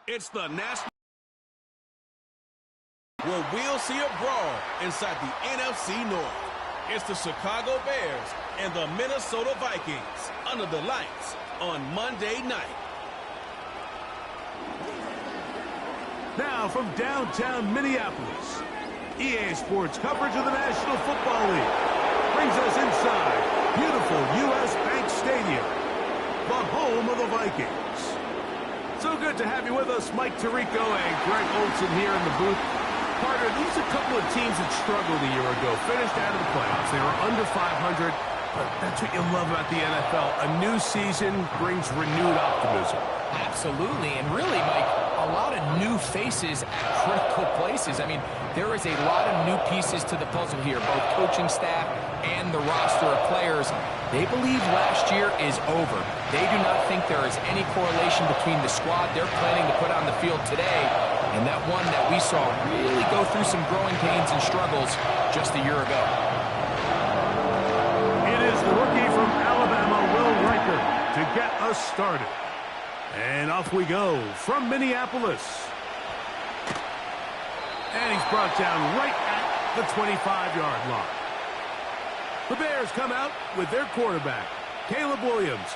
It's the national where we'll see a brawl inside the NFC North. It's the Chicago Bears and the Minnesota Vikings under the lights on Monday night. Now from downtown Minneapolis, EA Sports coverage of the National Football League brings us inside beautiful U.S. Bank Stadium, the home of the Vikings. So good to have you with us, Mike Tirico and Greg Olson here in the booth. Carter, these are a couple of teams that struggled a year ago, finished out of the playoffs. They were under 500, but that's what you love about the NFL. A new season brings renewed optimism. Absolutely, and really, Mike, a lot of new faces at critical places. I mean, there is a lot of new pieces to the puzzle here, both coaching staff and the roster of players. They believe last year is over. They do not think there is any correlation between the squad they're planning to put on the field today and that one that we saw really go through some growing pains and struggles just a year ago. It is the rookie from Alabama, Will Riker, to get us started. And off we go from Minneapolis. And he's brought down right at the 25-yard line. The Bears come out with their quarterback, Caleb Williams.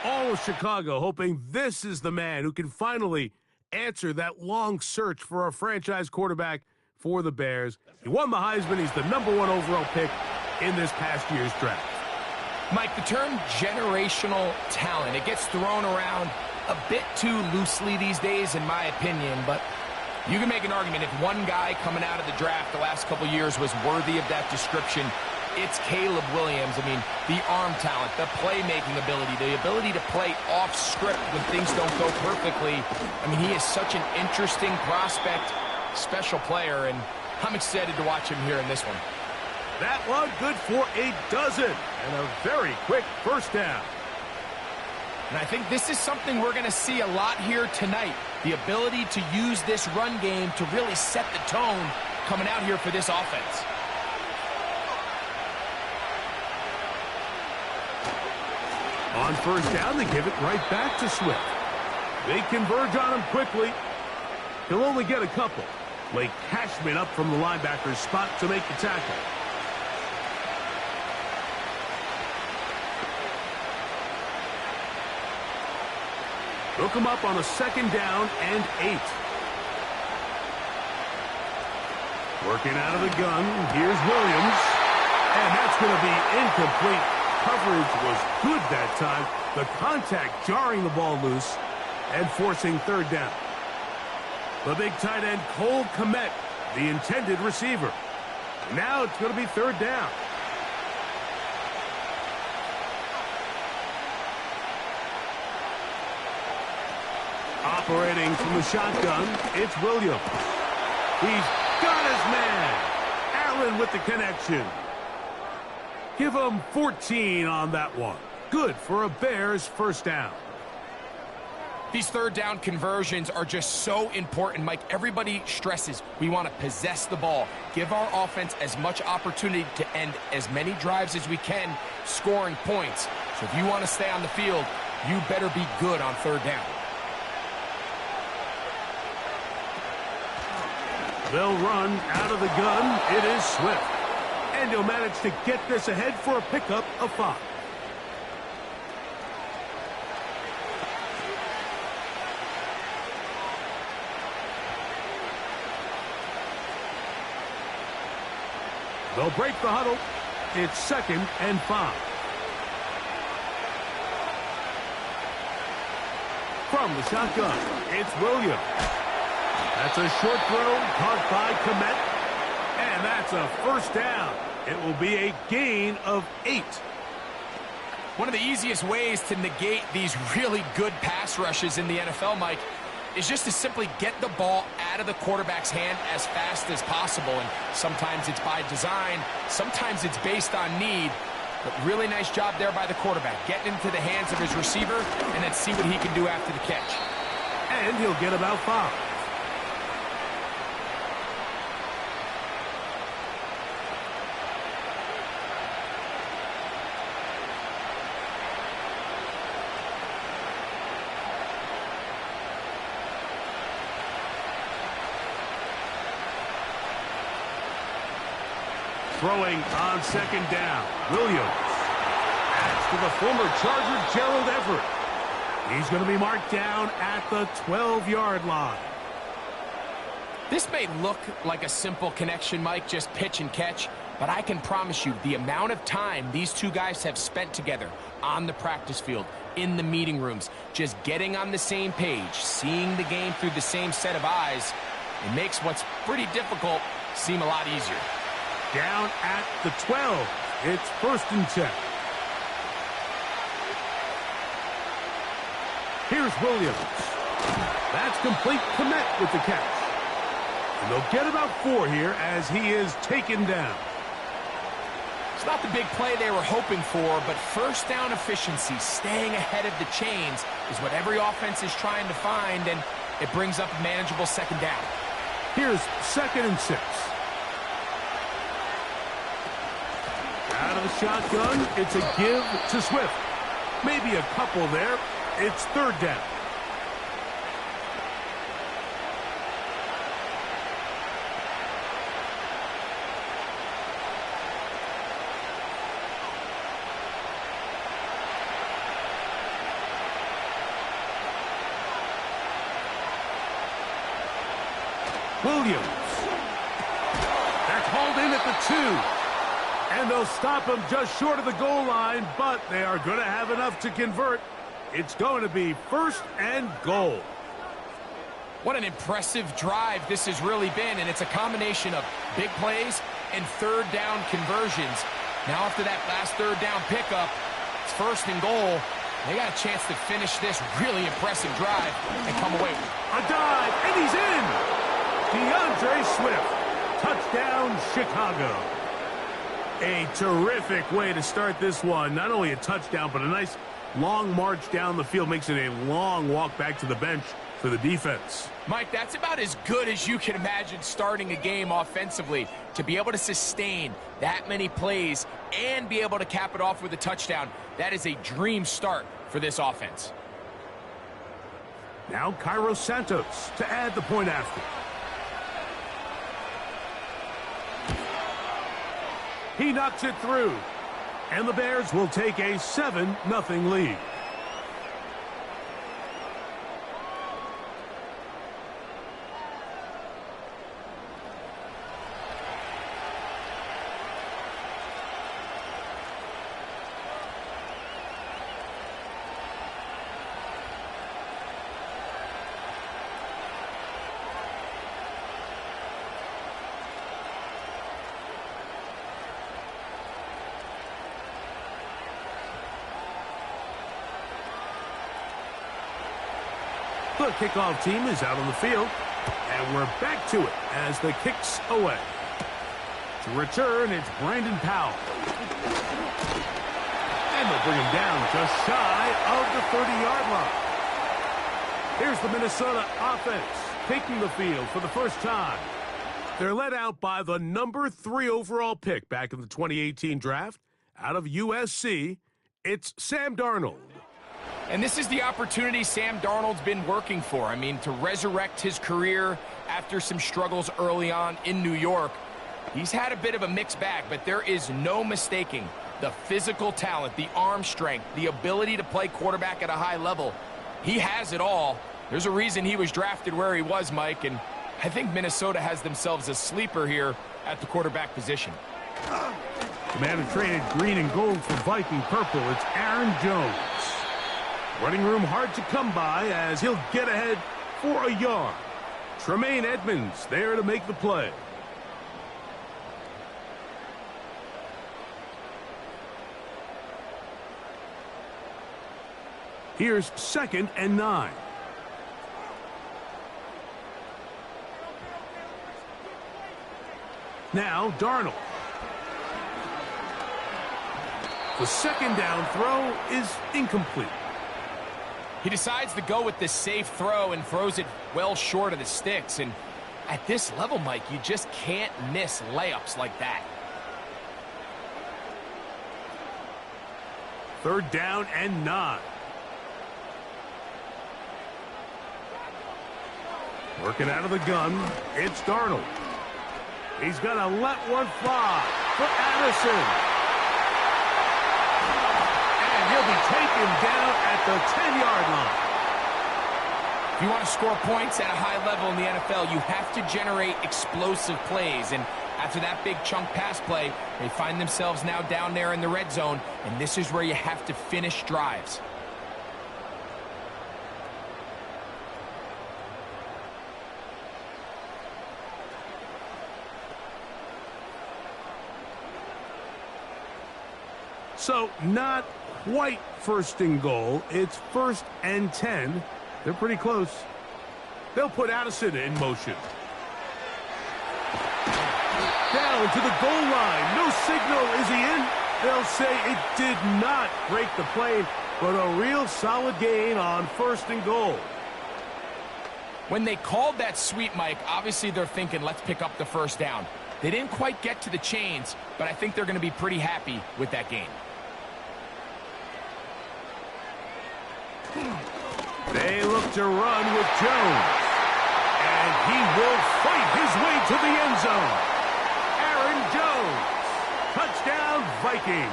All of Chicago hoping this is the man who can finally answer that long search for a franchise quarterback for the Bears. He won the Heisman. He's the #1 overall pick in this past year's draft. Mike, the term generational talent, it gets thrown around a bit too loosely these days, in my opinion, but you can make an argument if one guy coming out of the draft the last couple years was worthy of that description, it's Caleb Williams. I mean, the arm talent, the playmaking ability, the ability to play off script when things don't go perfectly. I mean, he is such an interesting prospect, special player, and I'm excited to watch him here in this one. That one good for a dozen and a very quick first down. And I think this is something we're going to see a lot here tonight. The ability to use this run game to really set the tone coming out here for this offense. On first down, they give it right back to Swift. They converge on him quickly. He'll only get a couple. Blake Cashman up from the linebacker's spot to make the tackle. Hook him up on a second down and 8. Working out of the gun, here's Williams. And that's going to be incomplete. Coverage was good that time. The contact jarring the ball loose and forcing third down. The big tight end, Cole Kmet, the intended receiver. Now it's going to be third down. Operating from the shotgun, it's Williams. He's got his man. Allen with the connection. Give him 14 on that one. Good for a Bears first down. These third down conversions are just so important, Mike. Everybody stresses we want to possess the ball, give our offense as much opportunity to end as many drives as we can, scoring points. So if you want to stay on the field, you better be good on third down. They'll run out of the gun. It is Swift. And he'll manage to get this ahead for a pickup of 5. They'll break the huddle. It's 2nd and 5. From the shotgun, it's Williams. That's a short throw caught by Kmet. And that's a first down. It will be a gain of 8. One of the easiest ways to negate these really good pass rushes in the NFL, Mike, is just to simply get the ball out of the quarterback's hand as fast as possible. And sometimes it's by design, sometimes it's based on need. But really nice job there by the quarterback, getting into the hands of his receiver and then see what he can do after the catch. And he'll get about 5. Throwing on second down. Williams. Pass to the former Charger, Gerald Everett. He's going to be marked down at the 12-yard line. This may look like a simple connection, Mike, just pitch and catch, but I can promise you the amount of time these two guys have spent together on the practice field, in the meeting rooms, just getting on the same page, seeing the game through the same set of eyes, it makes what's pretty difficult seem a lot easier. Down at the 12. It's 1st and 10. Here's Williams. That's complete. Komet with the catch. And they'll get about 4 here as he is taken down. It's not the big play they were hoping for, but first down efficiency, staying ahead of the chains, is what every offense is trying to find, and it brings up a manageable second down. Here's 2nd and 6. Out of the shotgun, it's a give to Swift. Maybe a couple there. It's 3rd down. Williams. That's hauled in at the 2. And they'll stop him just short of the goal line, but they are going to have enough to convert. It's going to be 1st and goal. What an impressive drive this has really been, and it's a combination of big plays and 3rd down conversions. Now after that last 3rd down pickup, it's 1st and goal. They got a chance to finish this really impressive drive and come away with it. A dive, and he's in! DeAndre Swift. Touchdown, Chicago. A terrific way to start this one. Not only a touchdown, but a nice long march down the field. Makes it a long walk back to the bench for the defense. Mike, that's about as good as you can imagine starting a game offensively. To be able to sustain that many plays and be able to cap it off with a touchdown, that is a dream start for this offense. Now Cairo Santos to add the point after. He knocks it through. And the Bears will take a 7-0 lead. The kickoff team is out on the field, and we're back to it as the kick's away. To return, it's Brandon Powell. And they'll bring him down just shy of the 30-yard line. Here's the Minnesota offense taking the field for the first time. They're led out by the number 3 overall pick back in the 2018 draft. Out of USC, it's Sam Darnold. And this is the opportunity Sam Darnold's been working for. I mean, to resurrect his career after some struggles early on in New York. He's had a bit of a mixed bag, but there is no mistaking the physical talent, the arm strength, the ability to play quarterback at a high level. He has it all. There's a reason he was drafted where he was, Mike, and I think Minnesota has themselves a sleeper here at the quarterback position. The man who traded green and gold for Viking purple, it's Aaron Jones. Running room hard to come by as he'll get ahead for a yard. Tremaine Edmonds there to make the play. Here's 2nd and 9. Now Darnold. The 2nd down throw is incomplete. He decides to go with the safe throw and throws it well short of the sticks. And at this level, Mike, you just can't miss layups like that. 3rd down and 9. Working out of the gun, it's Darnold. He's going to let one fly for Addison. And he'll be taken down at the 10-yard line. If you want to score points at a high level in the NFL, you have to generate explosive plays. And after that big chunk pass play, they find themselves now down there in the red zone, and this is where you have to finish drives. So not quite first and goal. It's 1st and 10. They're pretty close. They'll put Addison in motion. Down to the goal line. No signal. Is he in? They'll say it did not break the plane, but a real solid gain on 1st and goal. When they called that sweep, Mike, obviously they're thinking, let's pick up the first down. They didn't quite get to the chains, but I think they're going to be pretty happy with that gain. They look to run with Jones. And he will fight his way to the end zone. Aaron Jones. Touchdown, Vikings.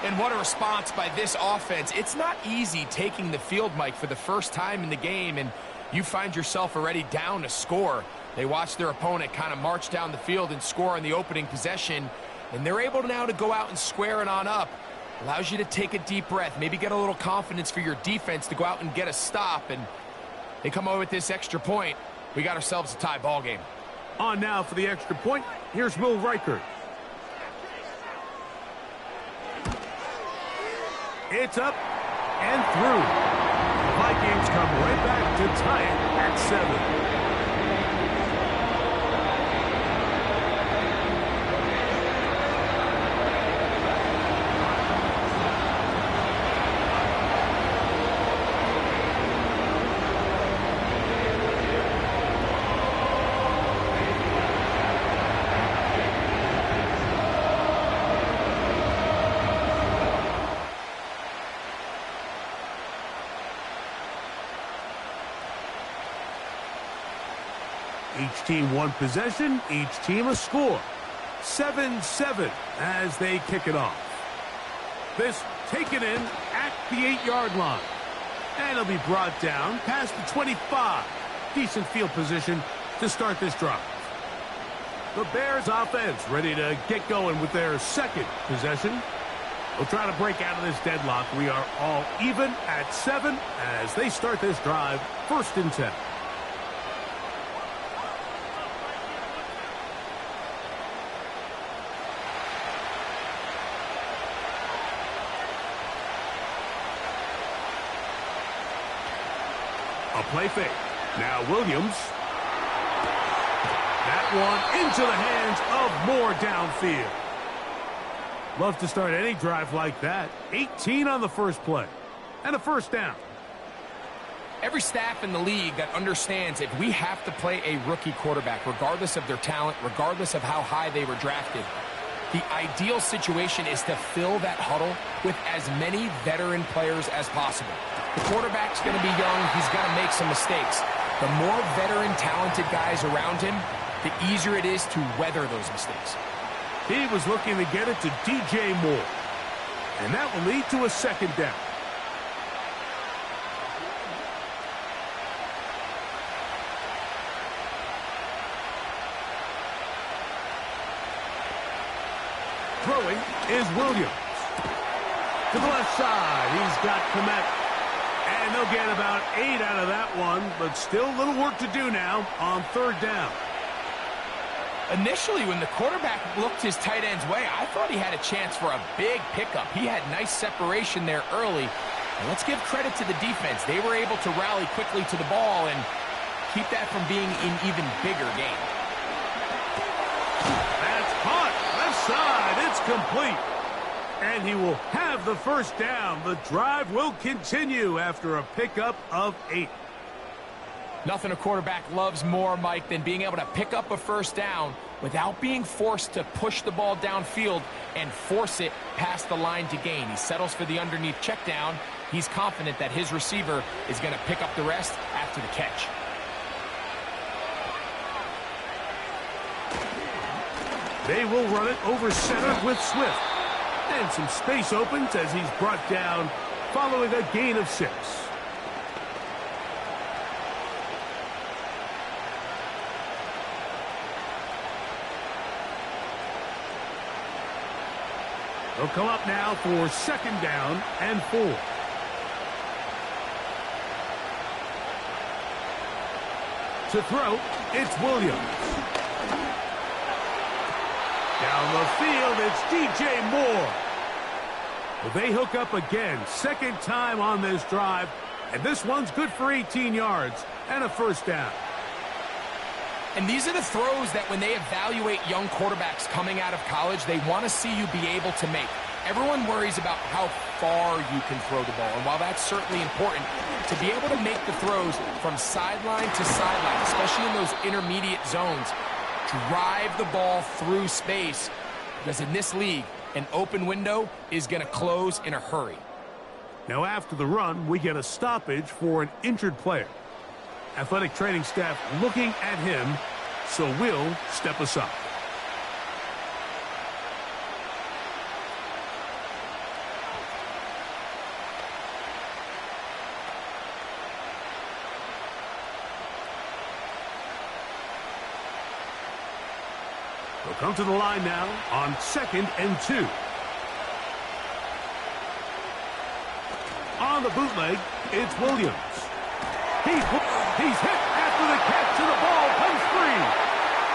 And what a response by this offense. It's not easy taking the field, Mike, for the first time in the game, and you find yourself already down to score. They watch their opponent kind of march down the field and score on the opening possession, and they're able now to go out and square it on up. Allows you to take a deep breath, maybe get a little confidence for your defense to go out and get a stop, and they come over with this extra point. We got ourselves a tie ball game. On now for the extra point. Here's Will Reichert. It's up and through. The Vikings come right back to tie it at 7. Each team one possession, each team a score. 7-7 as they kick it off. This taken in at the 8-yard line. And it'll be brought down past the 25. Decent field position to start this drive. The Bears offense ready to get going with their second possession. We'll try to break out of this deadlock. We are all even at 7 as they start this drive, 1st and 10. A play fake. Now Williams. That one into the hands of Moore downfield. Love to start any drive like that. 18 on the first play. And a first down. Every staff in the league that understands if we have to play a rookie quarterback, regardless of their talent, regardless of how high they were drafted, the ideal situation is to fill that huddle with as many veteran players as possible. The quarterback's going to be young. He's going to make some mistakes. The more veteran, talented guys around him, the easier it is to weather those mistakes. He was looking to get it to DJ Moore. And that will lead to a second down. Throwing is Williams. To the left side, he's got Komet. And they'll get about 8 out of that one, but still a little work to do now on 3rd down. Initially, when the quarterback looked his tight end's way, I thought he had a chance for a big pickup. He had nice separation there early. And let's give credit to the defense. They were able to rally quickly to the ball and keep that from being an even bigger game. That's caught. Left side. It's complete. And he will have the first down. The drive will continue after a pickup of 8. Nothing a quarterback loves more, Mike, than being able to pick up a first down without being forced to push the ball downfield and force it past the line to gain. He settles for the underneath check down. He's confident that his receiver is going to pick up the rest after the catch. They will run it over center with Swift. And some space opens as he's brought down following a gain of 6. They'll come up now for 2nd down and 4. To throw, it's Williams. Down the field, it's DJ Moore. Well, they hook up again, 2nd time on this drive, and this one's good for 18 yards and a 1st down. And these are the throws that when they evaluate young quarterbacks coming out of college, they want to see you be able to make. Everyone worries about how far you can throw the ball. And while that's certainly important, to be able to make the throws from sideline to sideline, especially in those intermediate zones, drive the ball through space. Because in this league, an open window is going to close in a hurry. Now after the run, we get a stoppage for an injured player. Athletic training staff looking at him, so we'll step aside. They'll come to the line now on 2nd and 2. On the bootleg, it's Williams. He's hit after the catch, and the ball comes free.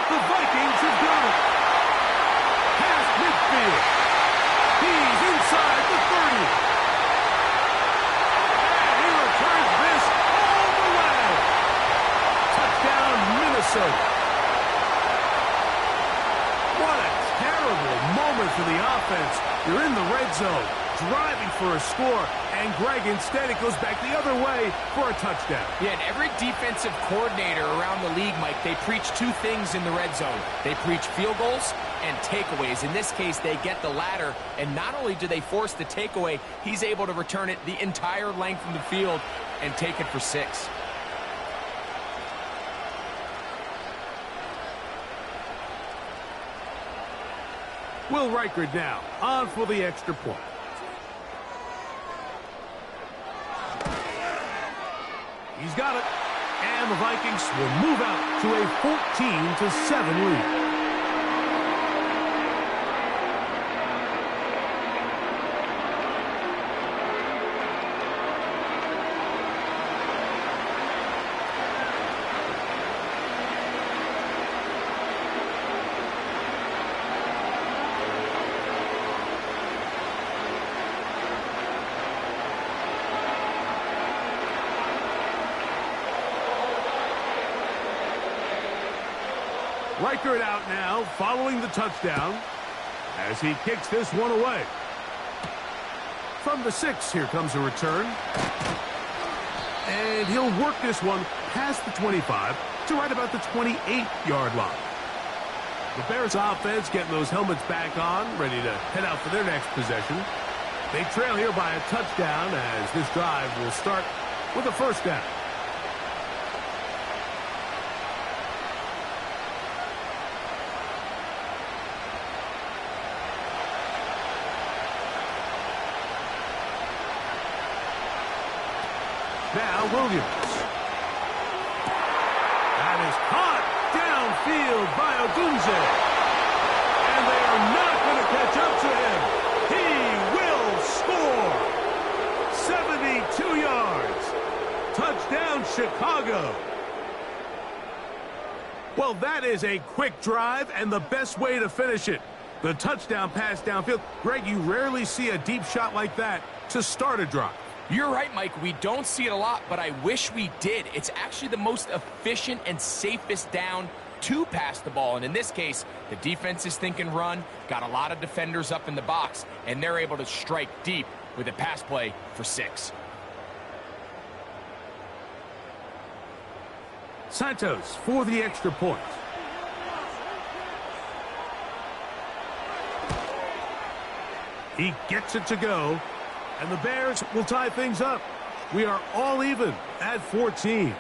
The Vikings have got it. Past midfield. He's inside the 30. And he returns this all the way. Touchdown, Minnesota. What a terrible moment for the offense. You're in the red zone, driving for a score, and Greg, instead, it goes back the other way for a touchdown. Yeah, and every defensive coordinator around the league, Mike, they preach 2 things in the red zone. They preach field goals and takeaways. In this case, they get the latter, and not only do they force the takeaway, he's able to return it the entire length of the field and take it for 6. Will Reichard now on for the extra point. He's got it. And the Vikings will move out to a 14-7 lead. Reichard out now, following the touchdown, as he kicks this one away. From the 6, here comes a return. And he'll work this one past the 25 to right about the 28-yard line. The Bears offense getting those helmets back on, ready to head out for their next possession. They trail here by a touchdown as this drive will start with a 1st down. Now Williams. That is caught downfield by Odunze. And they are not going to catch up to him. He will score. 72 yards. Touchdown, Chicago. Well, that is a quick drive and the best way to finish it. The touchdown pass downfield. Greg, you rarely see a deep shot like that to start a drive. You're right, Mike. We don't see it a lot, but I wish we did. It's actually the most efficient and safest down to pass the ball. And in this case, the defense is thinking run, got a lot of defenders up in the box, and they're able to strike deep with a pass play for 6. Santos for the extra point. He gets it to go. And the Bears will tie things up. We are all even at 14.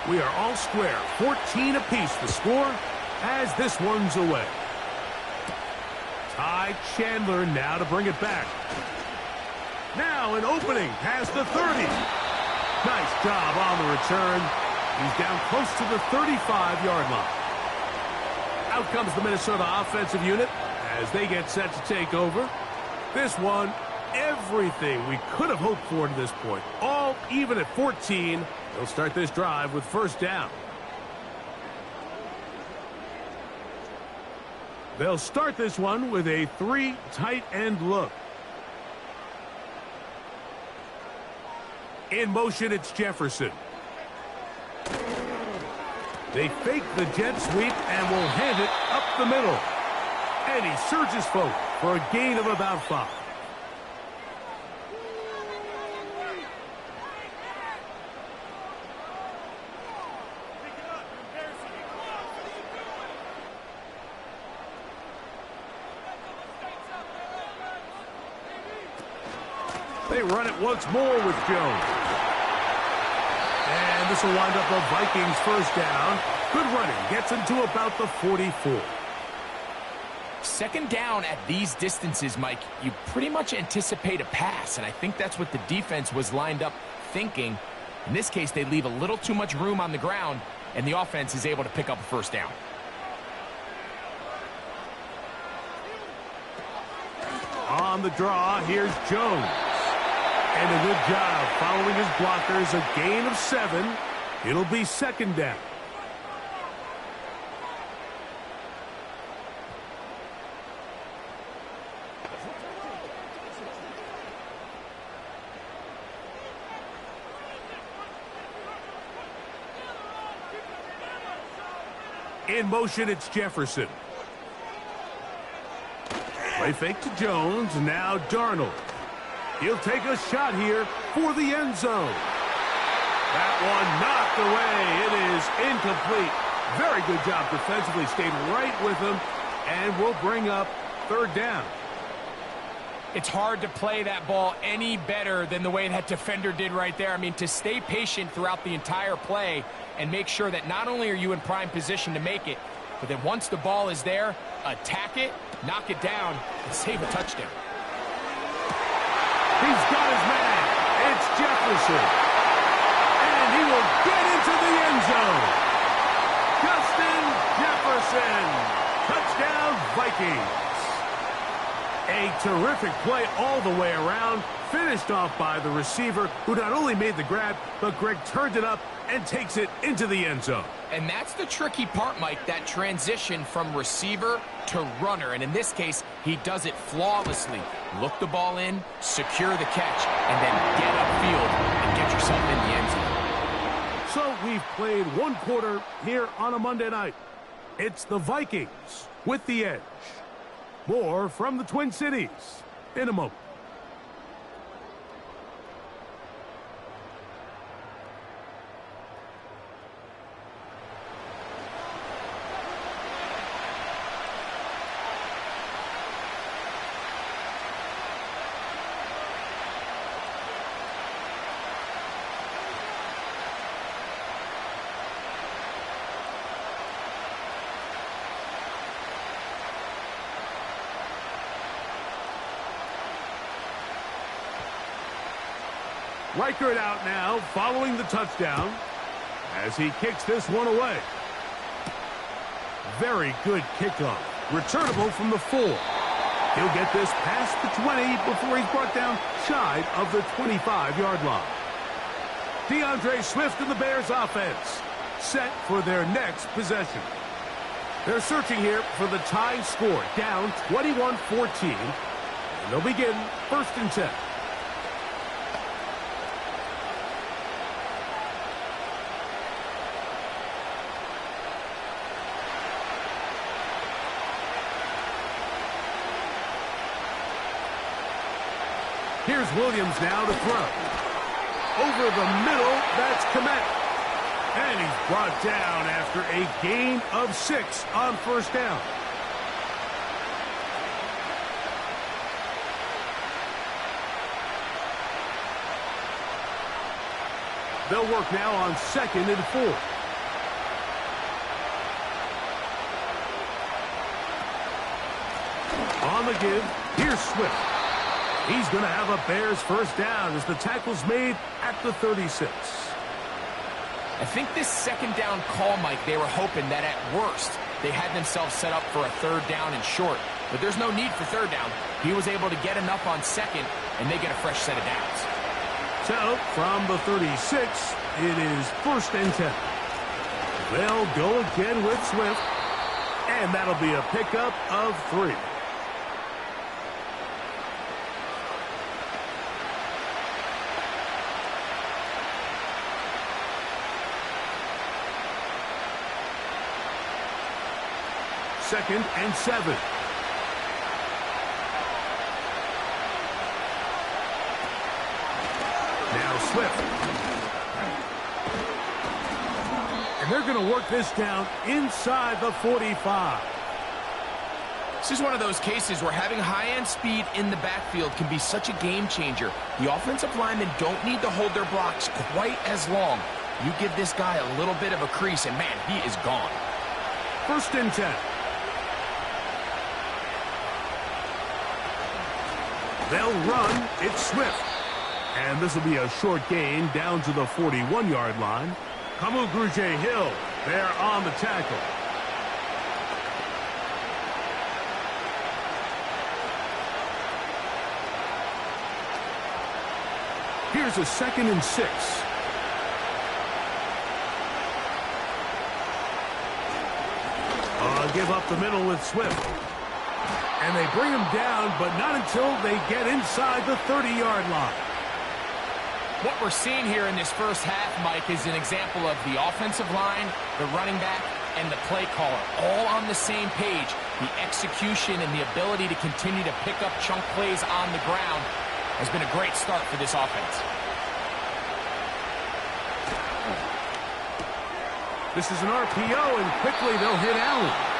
We are all square. 14 apiece the score as this one's away. Ty Chandler now to bring it back. Now an opening past the 30. Nice job on the return. He's down close to the 35-yard line. Out comes the Minnesota offensive unit as they get set to take over. This one, everything we could have hoped for to this point. All even at 14. They'll start this drive with first down. They'll start this one with a 3 tight end look. In motion, it's Jefferson. They fake the jet sweep and will hand it up the middle. And he surges forward for a gain of about 5. They run it once more with Jones. And this will wind up a Vikings first down. Good running. Gets him to about the 44. Second down at these distances, Mike, you pretty much anticipate a pass, and I think that's what the defense was lined up thinking. In this case, they leave a little too much room on the ground, and the offense is able to pick up a first down. On the draw, here's Jones. And a good job following his blockers, a gain of 7. It'll be second down. In motion, it's Jefferson. Play fake to Jones, now Darnold. He'll take a shot here for the end zone. That one knocked away. It is incomplete. Very good job defensively. Stayed right with him and will bring up third down. It's hard to play that ball any better than the way that defender did right there. I mean, to stay patient throughout the entire play and make sure that not only are you in prime position to make it, but then once the ball is there, attack it, knock it down, and save a touchdown. He's got his man. It's Jefferson. And he will get into the end zone. Justin Jefferson. Touchdown, Vikings. A terrific play all the way around. Finished off by the receiver, who not only made the grab, but Greg turned it up and takes it into the end zone. And that's the tricky part, Mike, that transition from receiver to runner. And in this case, he does it flawlessly. Look the ball in, secure the catch, and then get upfield and get yourself in the end zone. So we've played one quarter here on a Monday night. It's the Vikings with the edge. More from the Twin Cities in a moment. Reichert out now following the touchdown as he kicks this one away. Very good kickoff. Returnable from the 4. He'll get this past the 20 before he's brought down shy of the 25-yard line. DeAndre Swift and the Bears offense set for their next possession. They're searching here for the tie score, down 21-14. And they'll begin first and 10. Here's Williams now to throw. Over the middle, that's Komet. And he's brought down after a gain of 6 on first down. They'll work now on 2nd and 4. On the give, here's Swift. He's going to have a Bears first down as the tackle's made at the 36. I think this second down call, Mike, they were hoping that at worst they had themselves set up for a third down and short. But there's no need for third down. He was able to get enough on second, and they get a fresh set of downs. So, from the 36, it is 1st and 10. They'll go again with Swift, and that'll be a pickup of 3. Second and 7. Now Swift. And they're going to work this down inside the 45. This is one of those cases where having high-end speed in the backfield can be such a game changer. The offensive linemen don't need to hold their blocks quite as long. You give this guy a little bit of a crease, and man, he is gone. 1st and 10. They'll run. It's Swift. And this will be a short gain down to the 41-yard line. Kamu Grugier-Hill there on the tackle. Here's a 2nd and 6. Give up the middle with Swift. And they bring him down, but not until they get inside the 30-yard line. What we're seeing here in this first half, Mike, is an example of the offensive line, the running back, and the play caller all on the same page. The execution and the ability to continue to pick up chunk plays on the ground has been a great start for this offense. This is an RPO, and quickly they'll hit Allen.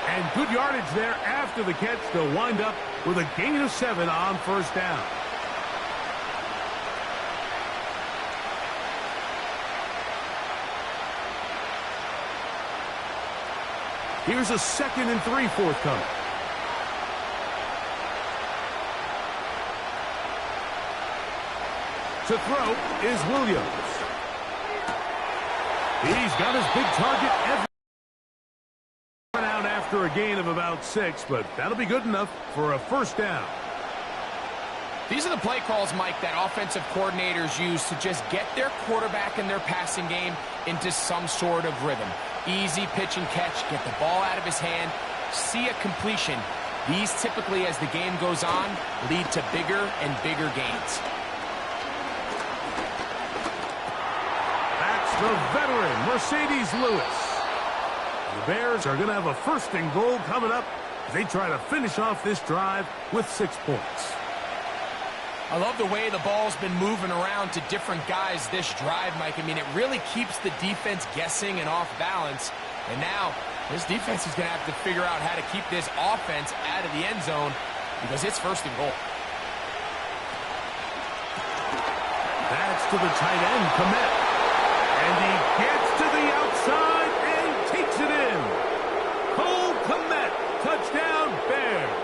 And good yardage there after the catch. They'll wind up with a gain of 7 on 1st down. Here's a 2nd and 3 forthcoming. To throw is Williams. He's got his big target every out after a gain of about 6, but that'll be good enough for a 1st down. These are the play calls, Mike, that offensive coordinators use to just get their quarterback and their passing game into some sort of rhythm. Easy pitch and catch, get the ball out of his hand, see a completion. These typically, as the game goes on, lead to bigger and bigger gains. That's the veteran, Mercedes Lewis. The Bears are going to have a 1st and goal coming up as they try to finish off this drive with 6 points. I love the way the ball's been moving around to different guys this drive, Mike. I mean, it really keeps the defense guessing and off balance. And now, this defense is going to have to figure out how to keep this offense out of the end zone because it's 1st and goal. That's to the tight end, Komet. And he gets to the outside and takes it in. Cole Komet, touchdown Bears.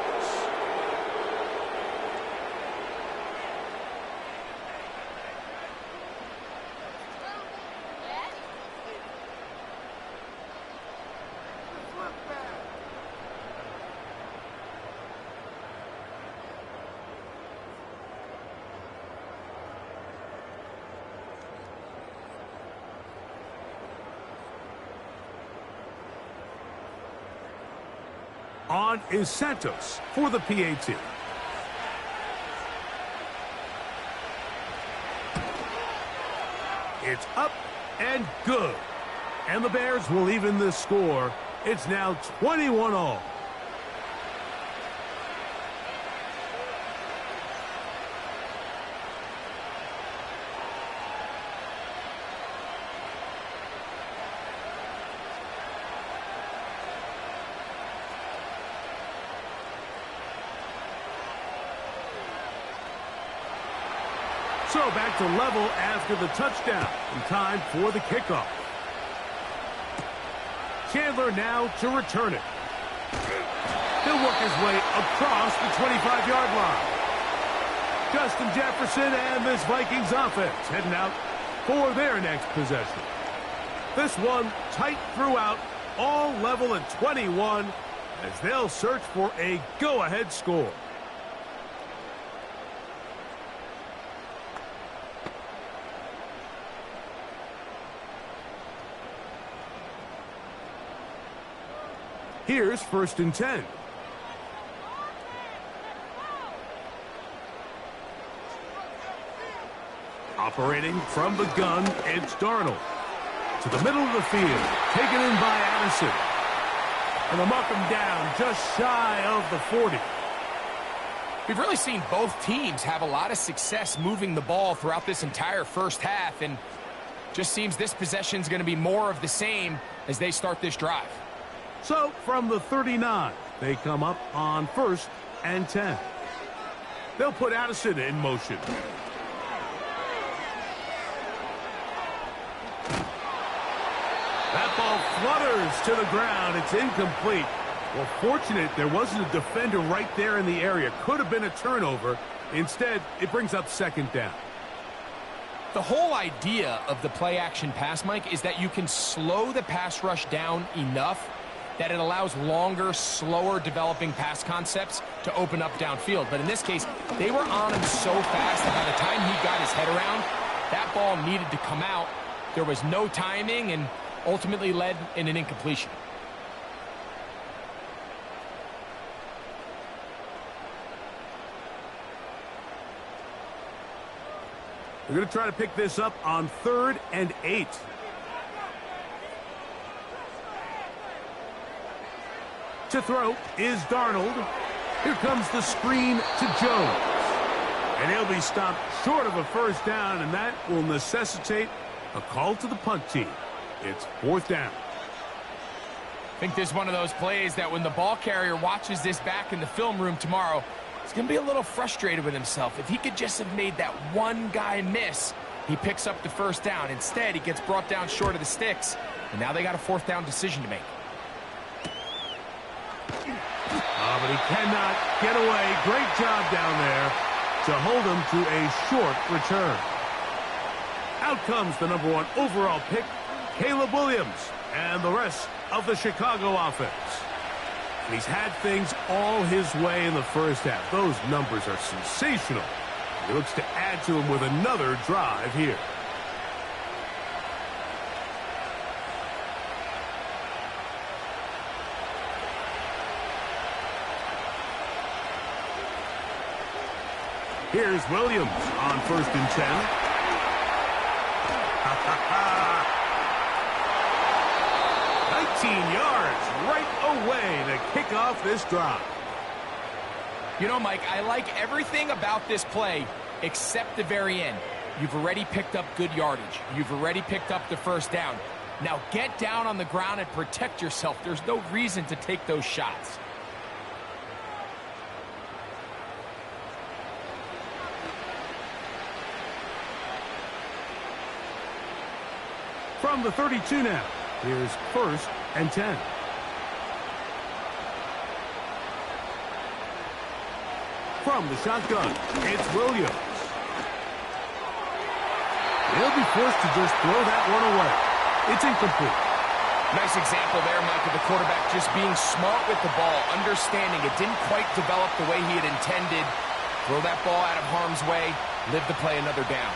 On is Santos for the PAT. It's up and good. And the Bears will even the score. It's now 21-all. So back to level after the touchdown. And time for the kickoff. Chandler now to return it. He'll work his way across the 25-yard line. Justin Jefferson and this Vikings offense heading out for their next possession. This one tight throughout, all level at 21, as they'll search for a go-ahead score. Here's 1st and 10. Operating from the gun, it's Darnold. To the middle of the field, taken in by Addison. And they'll mark him down just shy of the 40. We've really seen both teams have a lot of success moving the ball throughout this entire first half, and just seems this possession is going to be more of the same as they start this drive. So, from the 39, they come up on 1st and 10. They'll put Addison in motion. That ball flutters to the ground. It's incomplete. Well, fortunate there wasn't a defender right there in the area. Could have been a turnover. Instead, it brings up 2nd down. The whole idea of the play-action pass, Mike, is that you can slow the pass rush down enough that it allows longer, slower developing pass concepts to open up downfield. But in this case, they were on him so fast that by the time he got his head around, that ball needed to come out. There was no timing and ultimately led in an incompletion. They're going to try to pick this up on 3rd and 8. To throw is Darnold. Here comes the screen to Jones. And he'll be stopped short of a 1st down, and that will necessitate a call to the punt team. It's 4th down. I think this is one of those plays that when the ball carrier watches this back in the film room tomorrow, he's going to be a little frustrated with himself. If he could just have made that one guy miss, he picks up the 1st down. Instead, he gets brought down short of the sticks, and now they got a 4th down decision to make. But he cannot get away. Great job down there to hold him to a short return. Out comes the #1 overall pick, Caleb Williams, and the rest of the Chicago offense. And he's had things all his way in the first half. Those numbers are sensational. He looks to add to them with another drive here. Here's Williams on 1st and 10. 19 yards right away to kick off this drive. You know, Mike, I like everything about this play except the very end. You've already picked up good yardage. You've already picked up the 1st down. Now get down on the ground and protect yourself. There's no reason to take those shots. From the 32 now, here's 1st and 10. From the shotgun, it's Williams. He'll be forced to just throw that one away. It's incomplete. Nice example there, Mike, of the quarterback just being smart with the ball, understanding it didn't quite develop the way he had intended. Throw that ball out of harm's way, live to play another down.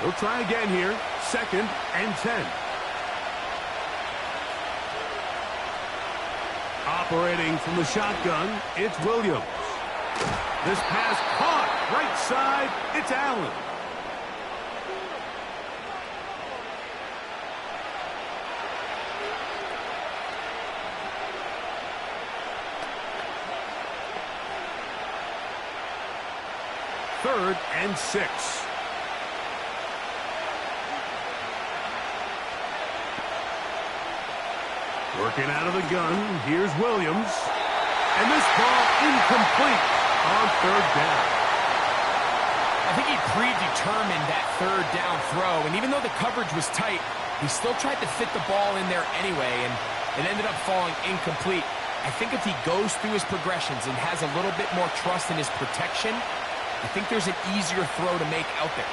They'll try again here, 2nd and 10. Operating from the shotgun, it's Williams. This pass caught, right side, it's Allen. Third and 6. Working out of the gun, here's Williams. And this ball incomplete on 3rd down. I think he predetermined that 3rd down throw, and even though the coverage was tight, he still tried to fit the ball in there anyway, and it ended up falling incomplete. I think if he goes through his progressions and has a little bit more trust in his protection, I think there's an easier throw to make out there.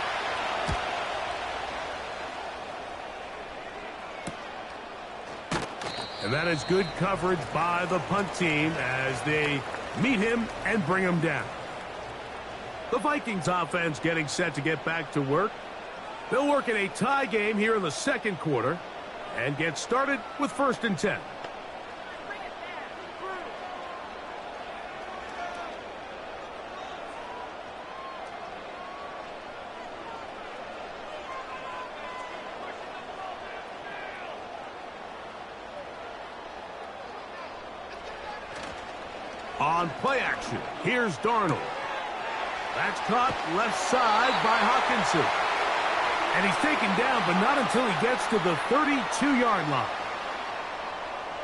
And that is good coverage by the punt team as they meet him and bring him down. The Vikings offense getting set to get back to work. They'll work in a tie game here in the second quarter and get started with 1st and 10. On play action, here's Darnold. That's caught left side by Hawkinson. And he's taken down, but not until he gets to the 32-yard line.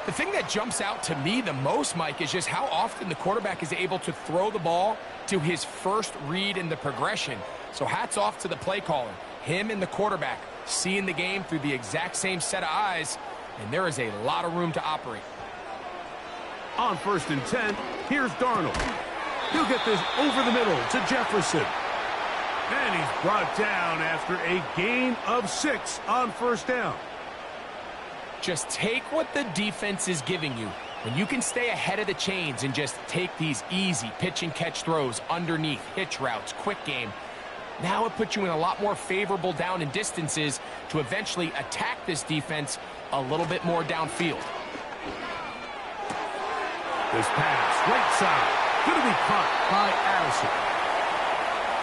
The thing that jumps out to me the most, Mike, is just how often the quarterback is able to throw the ball to his first read in the progression. So hats off to the play caller. Him and the quarterback seeing the game through the exact same set of eyes, and there is a lot of room to operate. On 1st and 10, here's Darnold. He'll get this over the middle to Jefferson. And he's brought down after a gain of 6 on 1st down. Just take what the defense is giving you. When you can stay ahead of the chains and just take these easy pitch and catch throws underneath, hitch routes, quick game, now it puts you in a lot more favorable down and distances to eventually attack this defense a little bit more downfield. This pass, right side, going to be caught by Addison.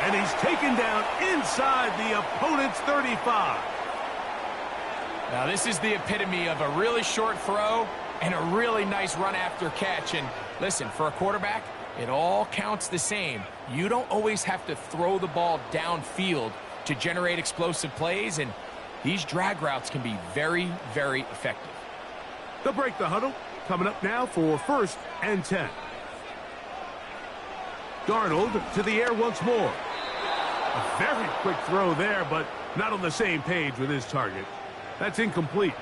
And he's taken down inside the opponent's 35. Now this is the epitome of a really short throw and a really nice run after catch. And listen, for a quarterback, it all counts the same. You don't always have to throw the ball downfield to generate explosive plays, and these drag routes can be very, very effective. They'll break the huddle. Coming up now for 1st and 10. Darnold to the air once more. A very quick throw there, but not on the same page with his target. That's incomplete.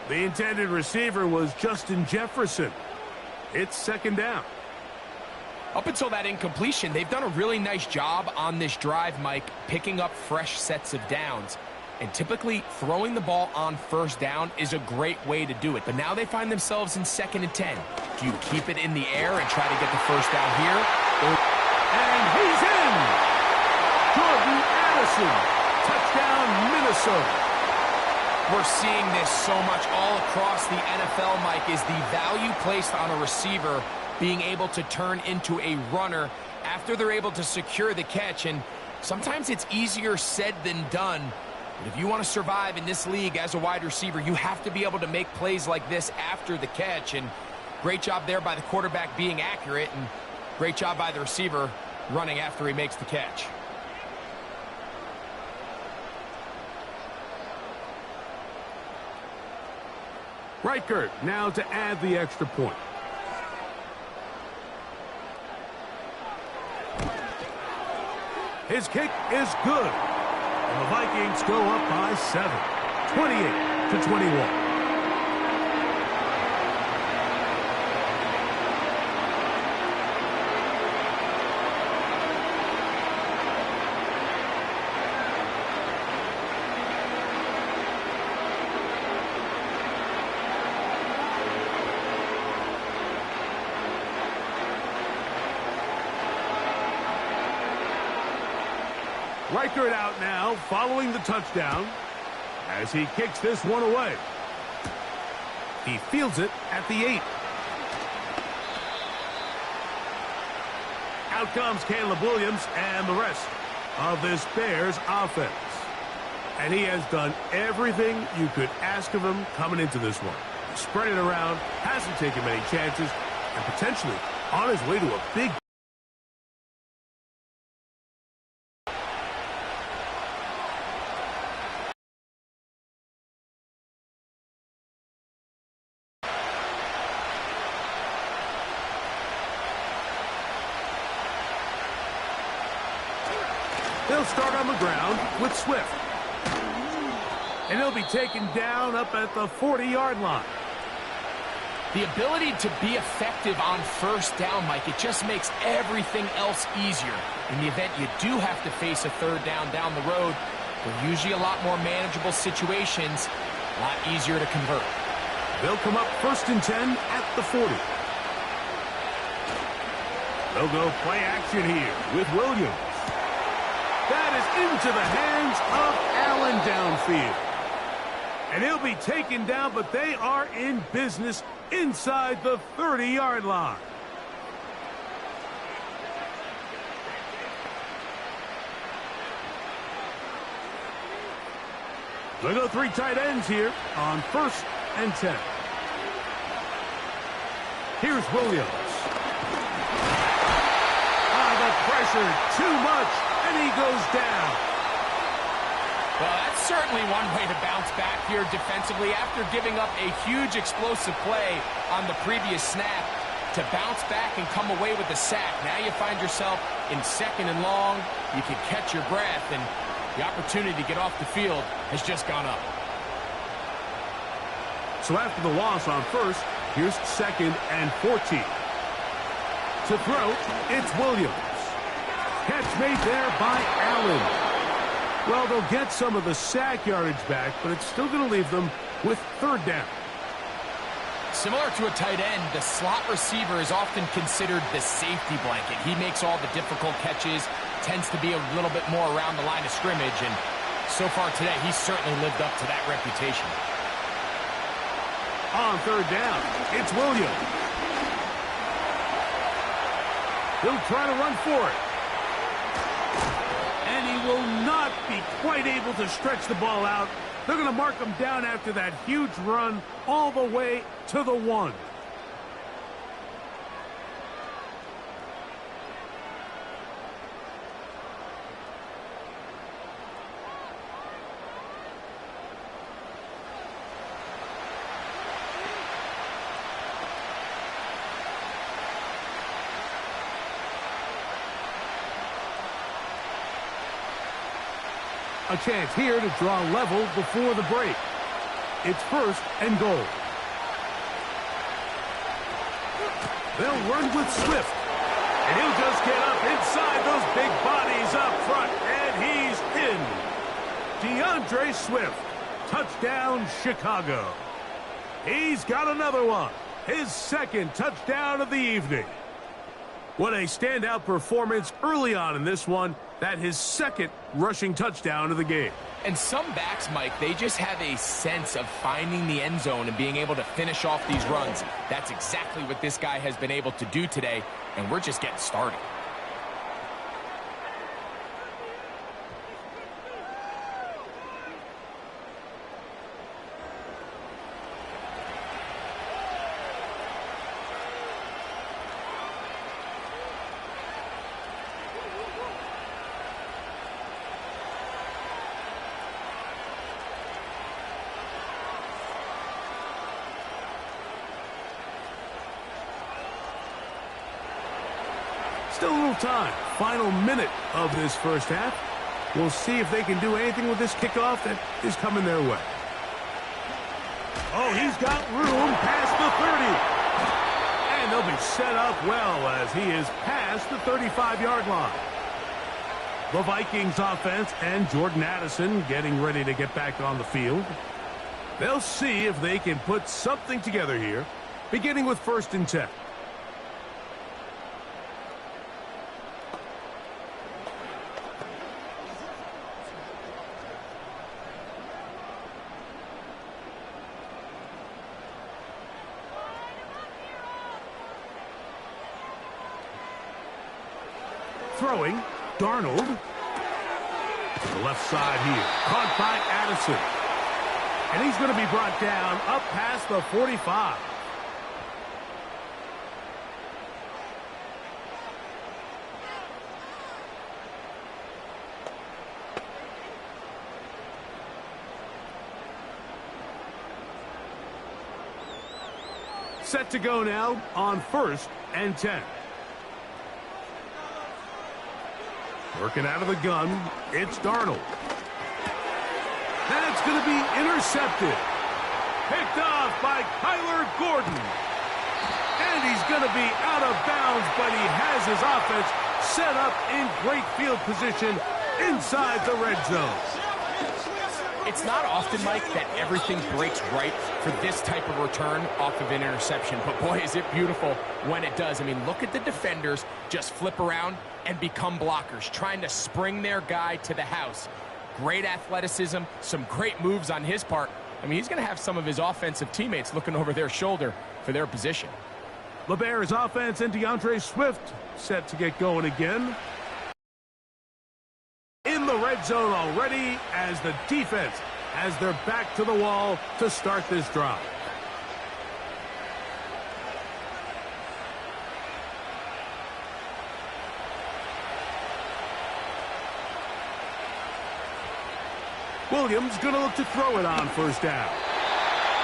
The intended receiver was Justin Jefferson. It's 2nd down. Up until that incompletion, they've done a really nice job on this drive, Mike, picking up fresh sets of downs. And typically, throwing the ball on 1st down is a great way to do it. But now they find themselves in 2nd and 10. Do you keep it in the air and try to get the 1st down here? And he's in! Jordan Addison. Touchdown, Minnesota. We're seeing this so much all across the NFL, Mike, is the value placed on a receiver being able to turn into a runner after they're able to secure the catch. And sometimes it's easier said than done. But if you want to survive in this league as a wide receiver, you have to be able to make plays like this after the catch. And great job there by the quarterback being accurate, and great job by the receiver running after he makes the catch. Reichert now to add the extra point. His kick is good. And the Vikings go up by 7, 28-21. Reichert out now, following the touchdown, as he kicks this one away. He fields it at the 8. Out comes Caleb Williams and the rest of this Bears offense. And he has done everything you could ask of him coming into this one. Spread it around, hasn't taken many chances, and potentially on his way to a big They'll start on the ground with Swift. And he'll be taken down up at the 40-yard line. The ability to be effective on first down, Mike, it just makes everything else easier. In the event you do have to face a third down the road, they're usually a lot more manageable situations, a lot easier to convert. They'll come up 1st and 10 at the 40. They'll go play action here with Williams. That is into the hands of Allen downfield. And he'll be taken down, but they are in business inside the 30-yard line. They'll go 3 tight ends here on 1st and 10. Here's Williams. The pressure, too much, and he goes down. Well, that's certainly one way to bounce back here defensively after giving up a huge explosive play on the previous snap. To bounce back and come away with a sack. Now you find yourself in 2nd and long. You can catch your breath, and the opportunity to get off the field has just gone up. So after the loss on 1st, here's 2nd and 14. To throw, it's Williams. Catch made there by Allen. Well, they'll get some of the sack yardage back, but it's still going to leave them with 3rd down. Similar to a tight end, the slot receiver is often considered the safety blanket. He makes all the difficult catches, tends to be a little bit more around the line of scrimmage, and so far today, he's certainly lived up to that reputation. On 3rd down, it's Williams. He'll try to run for it. And he will not be quite able to stretch the ball out. They're going to mark him down after that huge run all the way to the 1. A chance here to draw level before the break. It's 1st and goal. They'll run with Swift. And he'll just get up inside those big bodies up front. And he's in. DeAndre Swift. Touchdown, Chicago. He's got another one. His 2nd touchdown of the evening. What a standout performance early on in this one. That his 2nd rushing touchdown of the game. And some backs, Mike, they just have a sense of finding the end zone and being able to finish off these runs. That's exactly what this guy has been able to do today, and we're just getting started. Still a little time. Final minute of this 1st half. We'll see if they can do anything with this kickoff that is coming their way. Oh, he's got room past the 30. And they'll be set up well as he is past the 35-yard line. The Vikings offense and Jordan Addison getting ready to get back on the field. They'll see if they can put something together here, beginning with 1st and 10. Throwing, Darnold. To the left side here. Caught by Addison. And he's going to be brought down up past the 45. Set to go now on 1st and 10. Working out of the gun, it's Darnold. That's going to be intercepted. Picked off by Kyler Gordon. going to be out of bounds, but he has his offense set up in great field position inside the red zone. It's not often, Mike, that everything breaks right for this type of return off of an interception. But, boy, is it beautiful when it does. I mean, look at the defenders just flip around and become blockers, trying to spring their guy to the house. Great athleticism, some great moves on his part. I mean, he's going to have some of his offensive teammates looking over their shoulder for their position. The Bears offense and DeAndre Swift set to get going again. In the red zone already as the defense has their back to the wall to start this drive. Williams going to look to throw it on first down.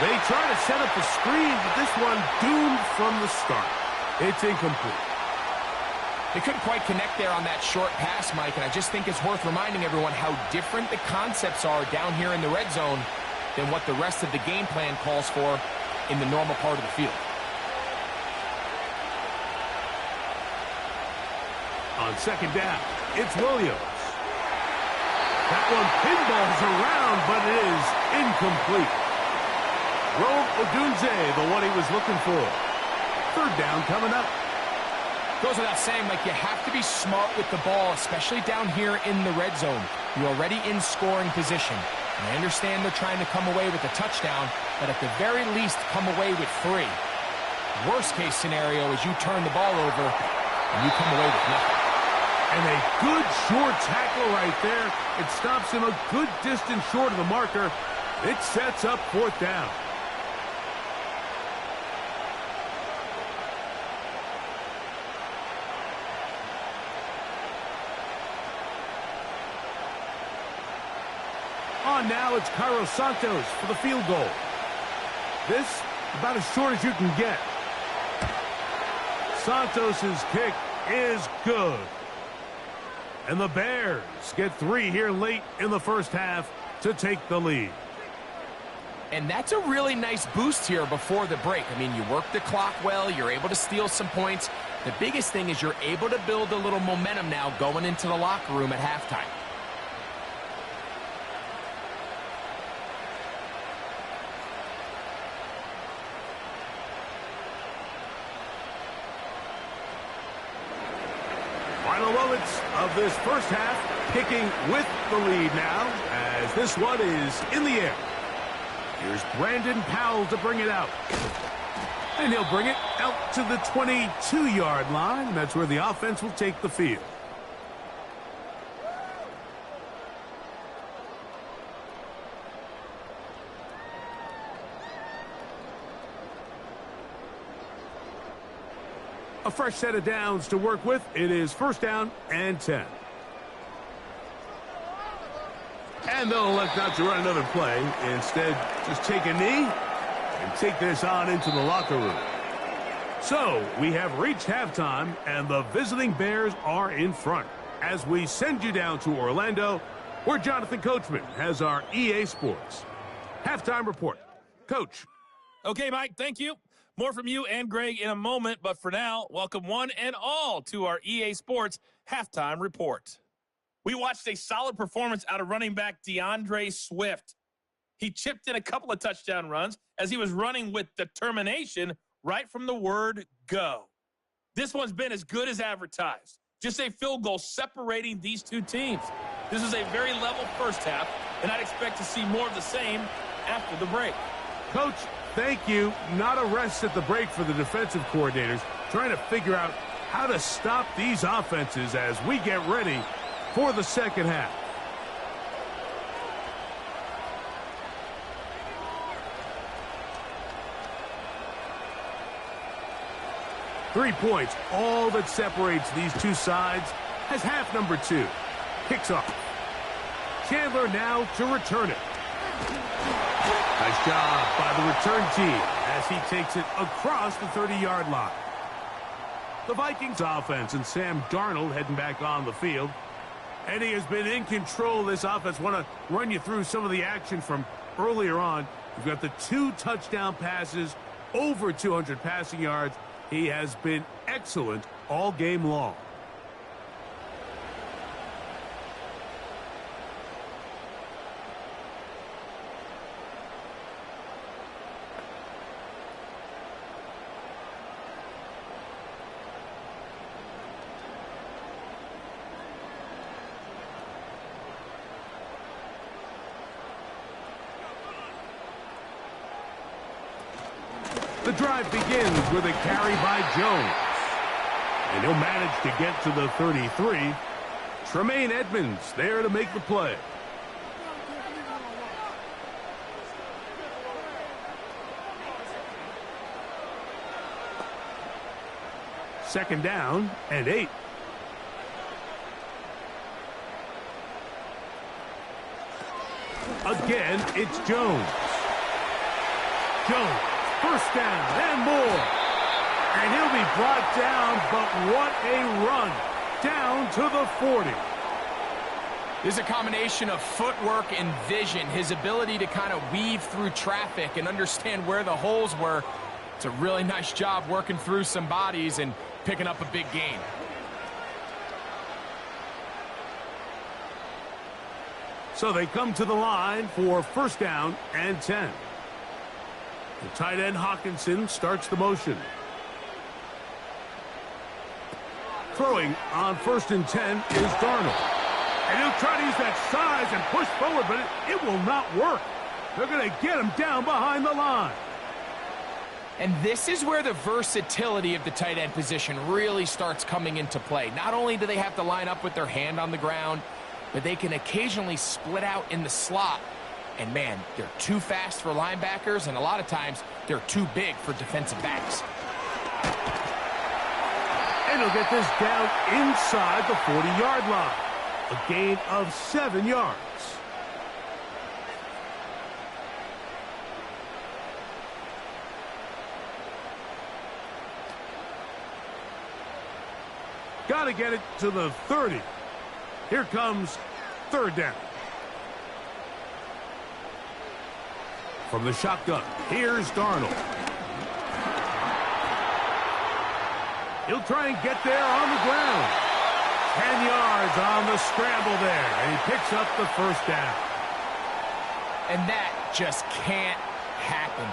They try to set up a screen, but this one doomed from the start. It's incomplete. They couldn't quite connect there on that short pass, Mike, and I just think it's worth reminding everyone how different the concepts are down here in the red zone than what the rest of the game plan calls for in the normal part of the field. On second down, it's Williams. That one pinballs around, but it is incomplete. Rome Odunze, the one he was looking for. Third down coming up. Goes without saying, Mike, you have to be smart with the ball, especially down here in the red zone. You're already in scoring position. And I understand they're trying to come away with a touchdown, but at the very least, come away with 3. Worst case scenario is you turn the ball over and you come away with nothing. And a good short tackle right there. It stops him a good distance short of the marker. It sets up fourth down. On now, it's Carlos Santos for the field goal. This, about as short as you can get. Santos's kick is good. And the Bears get 3 here late in the first half to take the lead. And that's a really nice boost here before the break. I mean, you work the clock well, you're able to steal some points. The biggest thing is you're able to build a little momentum now going into the locker room at halftime. Final moments of this first half, kicking with the lead now as this one is in the air. Here's Brandon Powell to bring it out. And he'll bring it out to the 22-yard line. That's where the offense will take the field. A fresh set of downs to work with. It is first down and 10. And they'll elect not to run another play. Instead, just take a knee and take this on into the locker room. So, we have reached halftime, and the visiting Bears are in front. As we send you down to Orlando, where Jonathan Coachman has our EA Sports halftime report. Coach. Okay, Mike, thank you. More from you and Greg in a moment, but for now, welcome one and all to our EA Sports halftime report. We watched a solid performance out of running back DeAndre Swift. He chipped in a couple of touchdown runs as he was running with determination right from the word go. This one's been as good as advertised. Just a field goal separating these two teams. This is a very level first half, and I'd expect to see more of the same after the break. Coach, thank you. Not a rest at the break for the defensive coordinators, trying to figure out how to stop these offenses as we get ready for the second half. Three points, all that separates these two sides, as half number 2 kicks off. Chandler now to return it. Nice job by the return team as he takes it across the 30-yard line. The Vikings offense and Sam Darnold heading back on the field. And he has been in control of this offense. Want to run you through some of the action from earlier on. We've got the 2 touchdown passes over 200 passing yards. He has been excellent all game long. The drive begins with a carry by Jones. And he'll manage to get to the 33. Tremaine Edmonds there to make the play. Second down and 8. Again, it's Jones. Jones. First down and more. And he'll be brought down, but what a run. Down to the 40. There's a combination of footwork and vision. His ability to kind of weave through traffic and understand where the holes were. It's a really nice job working through some bodies and picking up a big gain. So they come to the line for first down and 10. The tight end Hawkinson starts the motion. Throwing on first and 10 is Darnold. And he'll try to use that size and push forward, but it will not work. They're going to get him down behind the line. And this is where the versatility of the tight end position really starts coming into play. Not only do they have to line up with their hand on the ground, but they can occasionally split out in the slot. And, man, they're too fast for linebackers, and a lot of times they're too big for defensive backs. And he'll get this down inside the 40-yard line. A gain of 7 yards. Got to get it to the 30. Here comes third down. From the shotgun, here's Darnold. He'll try and get there on the ground. 10 yards on the scramble there, and he picks up the first down. And that just can't happen.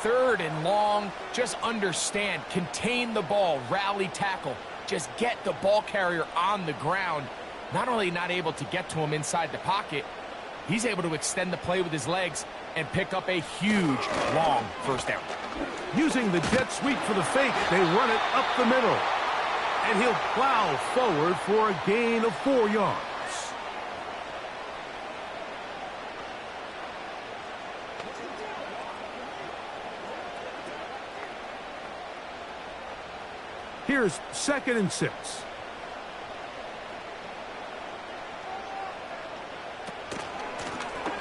Third and long, just understand, contain the ball, rally tackle. Just get the ball carrier on the ground. Not only not able to get to him inside the pocket, he's able to extend the play with his legs and pick up a huge, long first down. Using the jet sweep for the fake, they run it up the middle. And he'll plow forward for a gain of 4 yards. Here's second and 6.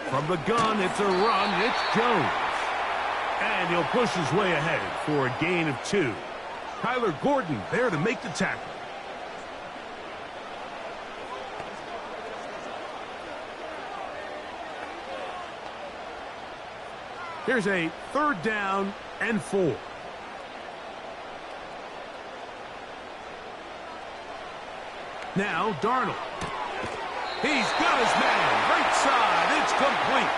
From the gun, it's a run. It's Jones. And he'll push his way ahead for a gain of 2. Kyler Gordon there to make the tackle. Here's a third down and 4. Now Darnold. He's got his man. Right side. It's complete.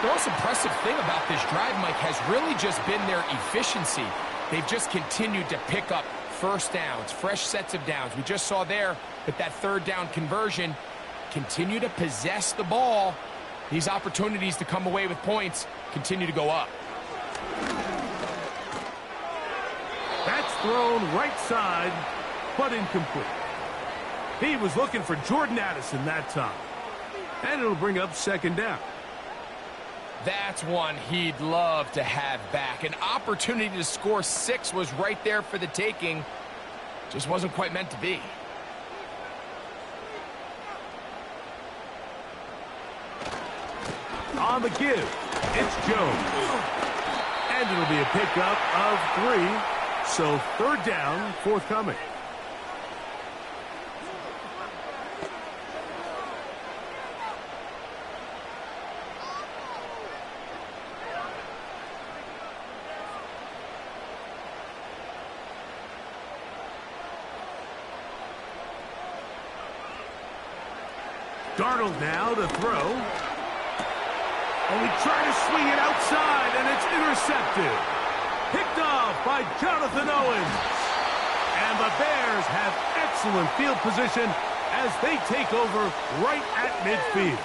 The most impressive thing about this drive, Mike, has really just been their efficiency. They've just continued to pick up first downs, fresh sets of downs. We just saw there with that third down conversion, continue to possess the ball. These opportunities to come away with points continue to go up. That's thrown right side, but incomplete. He was looking for Jordan Addison that time. And it'll bring up second down. That's one he'd love to have back. An opportunity to score 6 was right there for the taking. Just wasn't quite meant to be. On the give, it's Jones. And it'll be a pickup of 3. So third down, forthcoming. Darnold now to throw. And we try to swing it outside, and it's intercepted. Picked off by Jonathan Owens. And the Bears have excellent field position as they take over right at midfield.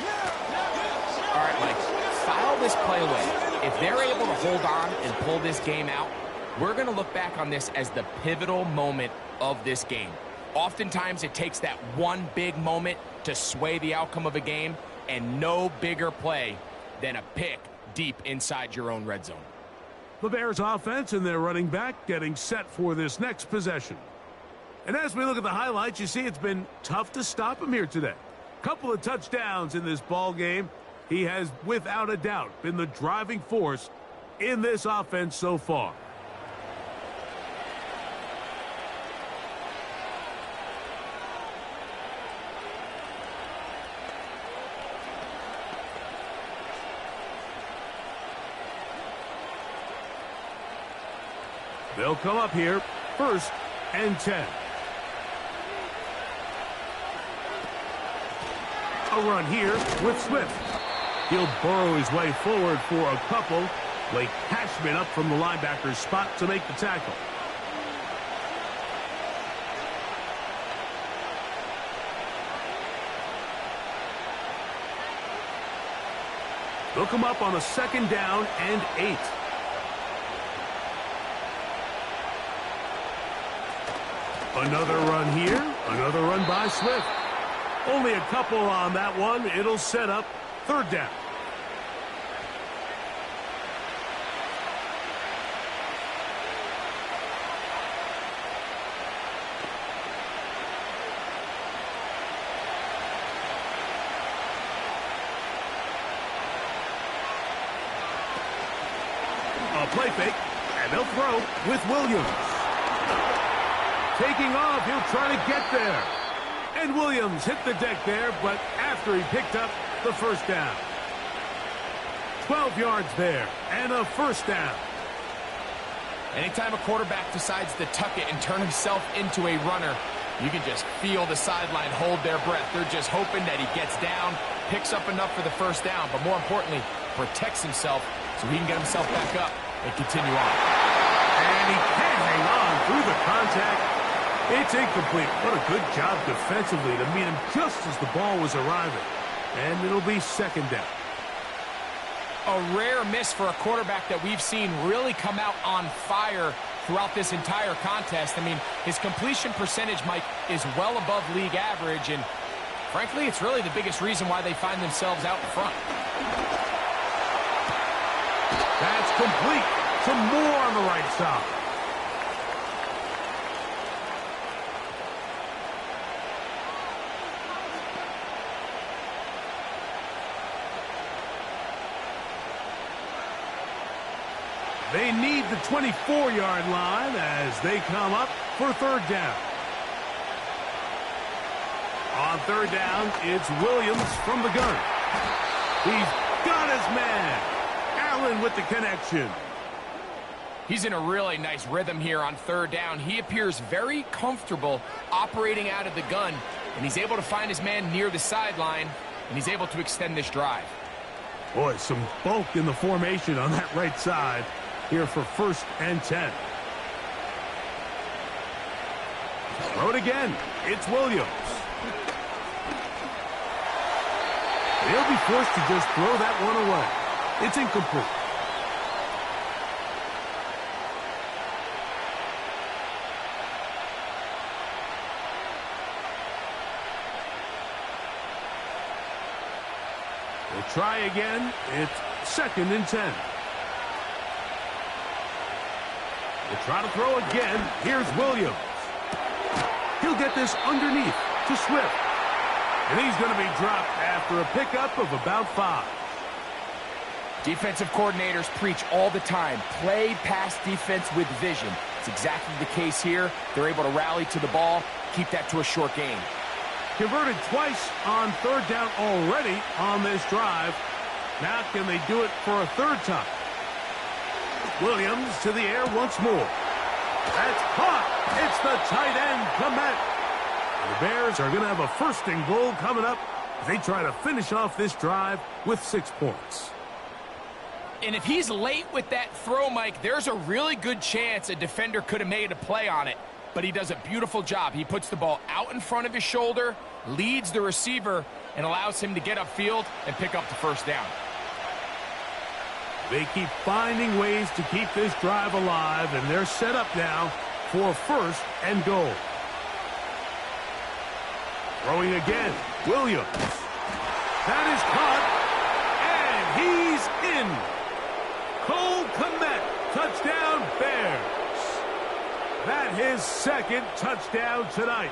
All right, Mike, file this play away. If they're able to hold on and pull this game out, we're going to look back on this as the pivotal moment of this game. Oftentimes, it takes that one big moment to sway the outcome of a game, and no bigger play than a pick deep inside your own red zone. The Bears offense and their running back getting set for this next possession. And as we look at the highlights, you see it's been tough to stop him here today. Couple of touchdowns in this ball game. He has, without a doubt, been the driving force in this offense so far. They'll come up here, 1st and 10. A run here with Swift. He'll burrow his way forward for a couple. Blake Cashman up from the linebacker's spot to make the tackle. They'll come up on a 2nd down and 8. Another run here. Another run by Swift. Only a couple on that one. It'll set up 3rd down. A play fake, and they'll throw with Williams. Taking off, he'll try to get there. And Williams hit the deck there, but after he picked up the 1st down. 12 yards there, and a 1st down. Anytime a quarterback decides to tuck it and turn himself into a runner, you can just feel the sideline hold their breath. They're just hoping that he gets down, picks up enough for the 1st down, but more importantly, protects himself so he can get himself back up and continue on. And he can't hang on through the contact. It's incomplete. What a good job defensively to meet him just as the ball was arriving. And it'll be 2nd down. A rare miss for a quarterback that we've seen really come out on fire throughout this entire contest. I mean, his completion percentage, Mike, is well above league average, and frankly, it's really the biggest reason why they find themselves out in front. That's complete. Some more on the right side. They need the 24-yard line as they come up for 3rd down. On 3rd down, it's Williams from the gun. He's got his man. Allen with the connection. He's in a really nice rhythm here on 3rd down. He appears very comfortable operating out of the gun, and he's able to find his man near the sideline, and he's able to extend this drive. Boy, some bulk in the formation on that right side here for 1st and 10. Throw it again. It's Williams. They'll be forced to just throw that one away. It's incomplete. We'll try again. It's 2nd and 10. We'll try to throw again. Here's Williams. He'll get this underneath to Swift. And he's going to be dropped after a pickup of about 5. Defensive coordinators preach all the time, play pass defense with vision. It's exactly the case here. They're able to rally to the ball, keep that to a short gain. Converted twice on 3rd down already on this drive. Now can they do it for a 3rd time? Williams to the air once more. That's caught. It's the tight end, Clement. The Bears are going to have a 1st and goal coming up They try to finish off this drive with 6 points. And if he's late with that throw, Mike, there's a really good chance a defender could have made a play on it. But he does a beautiful job. He puts the ball out in front of his shoulder, leads the receiver, and allows him to get upfield and pick up the first down. They keep finding ways to keep this drive alive, and they're set up now for 1st and goal. Throwing again, Williams. That is caught, and he's in. Cole Kmet, touchdown Bears. That his 2nd touchdown tonight.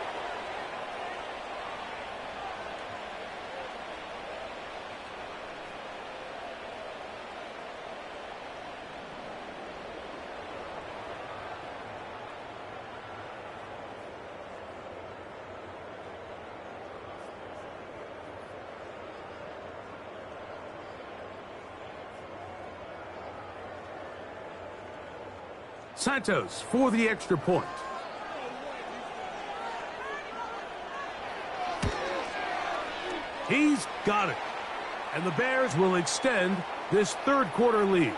Santos for the extra point. He's got it. And the Bears will extend this 3rd quarter lead.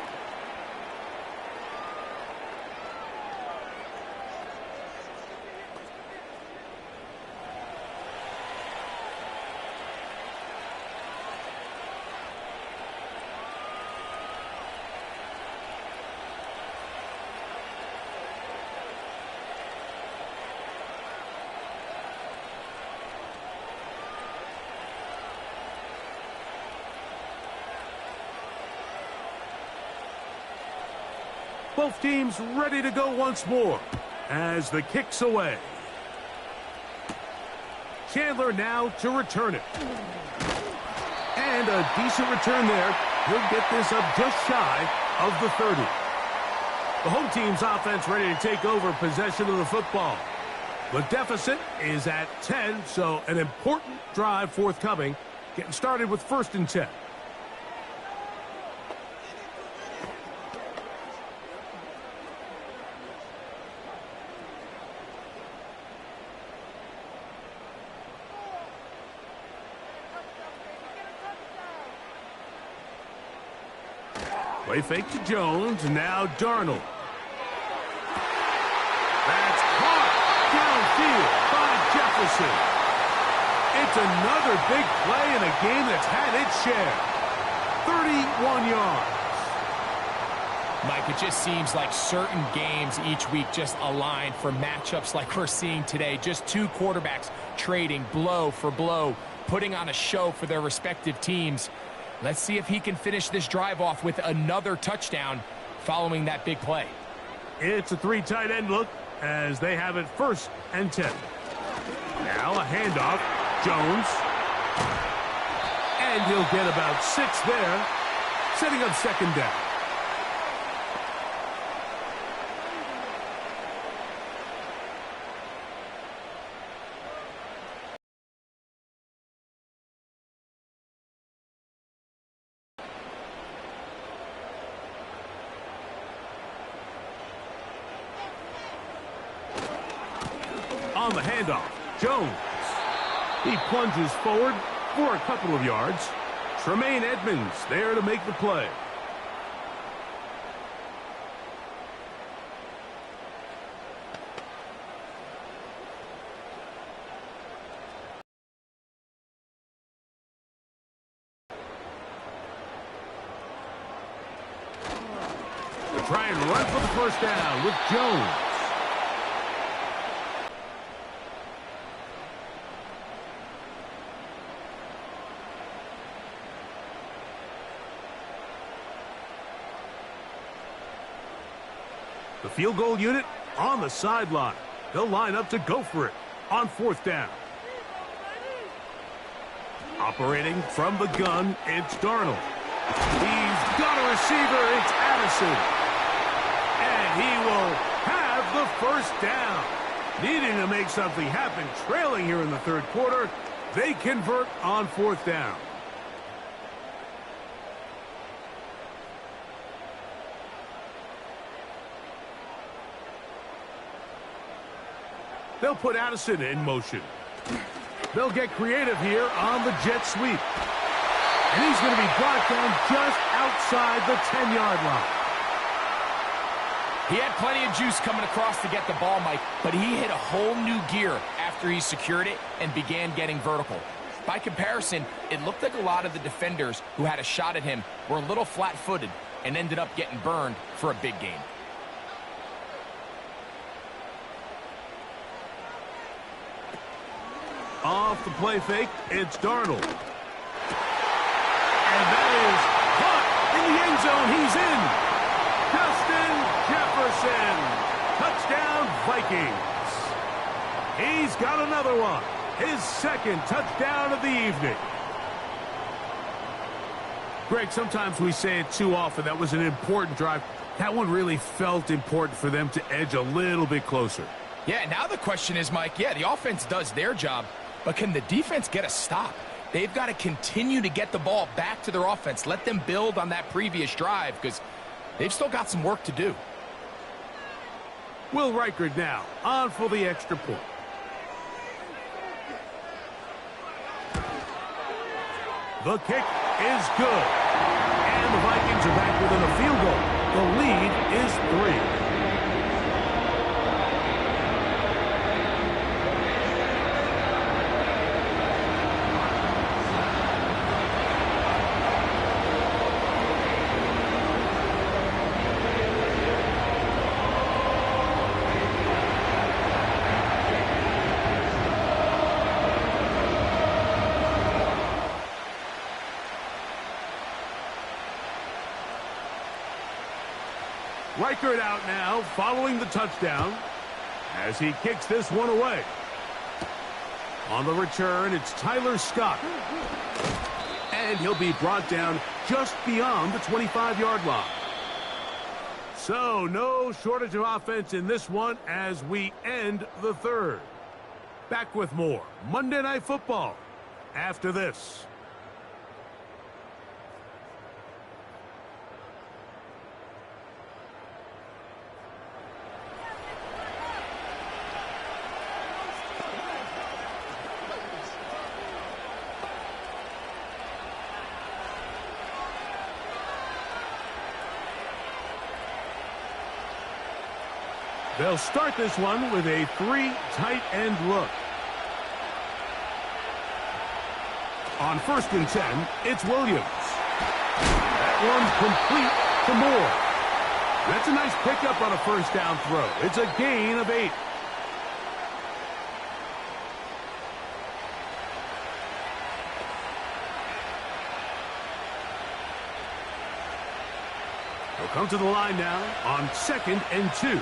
Both teams ready to go once more as the kick's away. Chandler now to return it. And a decent return there. He'll get this up just shy of the 30. The home team's offense ready to take over possession of the football. The deficit is at 10, so an important drive forthcoming. Getting started with 1st and 10. Play fake to Jones, now Darnold. That's caught downfield by Jefferson. It's another big play in a game that's had its share. 31 yards. Mike, it just seems like certain games each week just align for matchups like we're seeing today. Just 2 quarterbacks trading blow for blow, putting on a show for their respective teams. Let's see if he can finish this drive off with another touchdown following that big play. It's a 3 tight end look as they have it 1st and 10. Now a handoff. Jones. And he'll get about 6 there, setting up 2nd down. On the handoff, Jones. He plunges forward for a couple of yards. Tremaine Edmonds there to make the play. They try and run for the 1st down with Jones. The field goal unit on the sideline. They'll line up to go for it on 4th down. Operating from the gun, it's Darnold. He's got a receiver, it's Addison. And he will have the 1st down. Needing to make something happen, trailing here in the 3rd quarter. They convert on 4th down. They'll put Addison in motion. They'll get creative here on the jet sweep. And he's going to be brought down just outside the 10-yard line. He had plenty of juice coming across to get the ball, Mike, but he hit a whole new gear after he secured it and began getting vertical. By comparison, it looked like a lot of the defenders who had a shot at him were a little flat-footed and ended up getting burned for a big gain. Off the play fake, it's Darnold. And that is caught in the end zone. He's in. Justin Jefferson. Touchdown, Vikings. He's got another one. His second touchdown of the evening. Greg, sometimes we say it too often. That was an important drive. That one really felt important for them to edge a little bit closer. Yeah, now the question is, Mike, yeah, the offense does their job, but can the defense get a stop? They've got to continue to get the ball back to their offense. Let them build on that previous drive because they've still got some work to do. Will Reichard now on for the extra point. The kick is good. And the Vikings are back within a field goal. The lead is 3. Reichard out now, following the touchdown, as he kicks this one away. On the return, it's Tyler Scott. And he'll be brought down just beyond the 25-yard line. So, no shortage of offense in this one as we end the third. Back with more Monday Night Football after this. They'll start this one with a 3 tight end look. On 1st and 10, it's Williams. That one's complete to Moore. That's a nice pickup on a first down throw. It's a gain of 8. They'll come to the line now on 2nd and 2.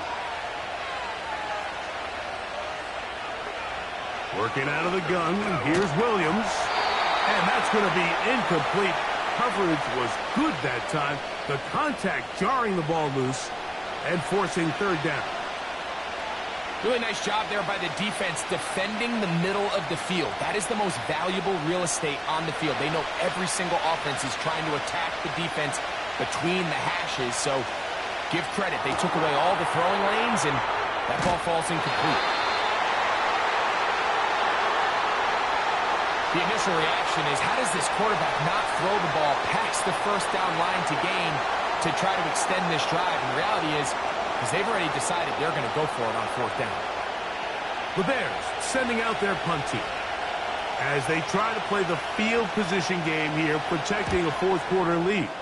Working out of the gun, here's Williams. And that's going to be incomplete. Coverage was good that time. The contact jarring the ball loose and forcing 3rd down. Really nice job there by the defense defending the middle of the field. That is the most valuable real estate on the field. They know every single offense is trying to attack the defense between the hashes. So give credit. They took away all the throwing lanes, and that ball falls incomplete. The initial reaction is, how does this quarterback not throw the ball past the first down line to gain to try to extend this drive? And the reality is, because they've already decided they're going to go for it on 4th down. The Bears sending out their punt team as they try to play the field position game here, protecting a 4th quarter lead.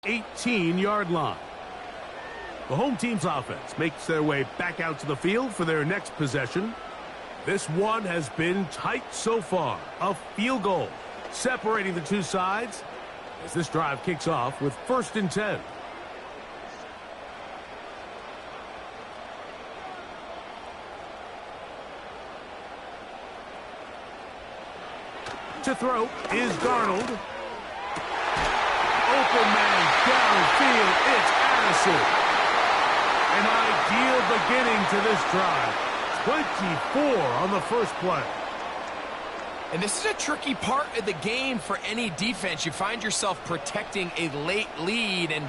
$18-yard line. The home team's offense makes their way back out to the field for their next possession. This one has been tight so far. A field goal separating the two sides as this drive kicks off with 1st and 10. To throw is Darnold. Open man downfield. It's Addison. An ideal beginning to this drive. 24 on the first play. And this is a tricky part of the game for any defense. You find yourself protecting a late lead, and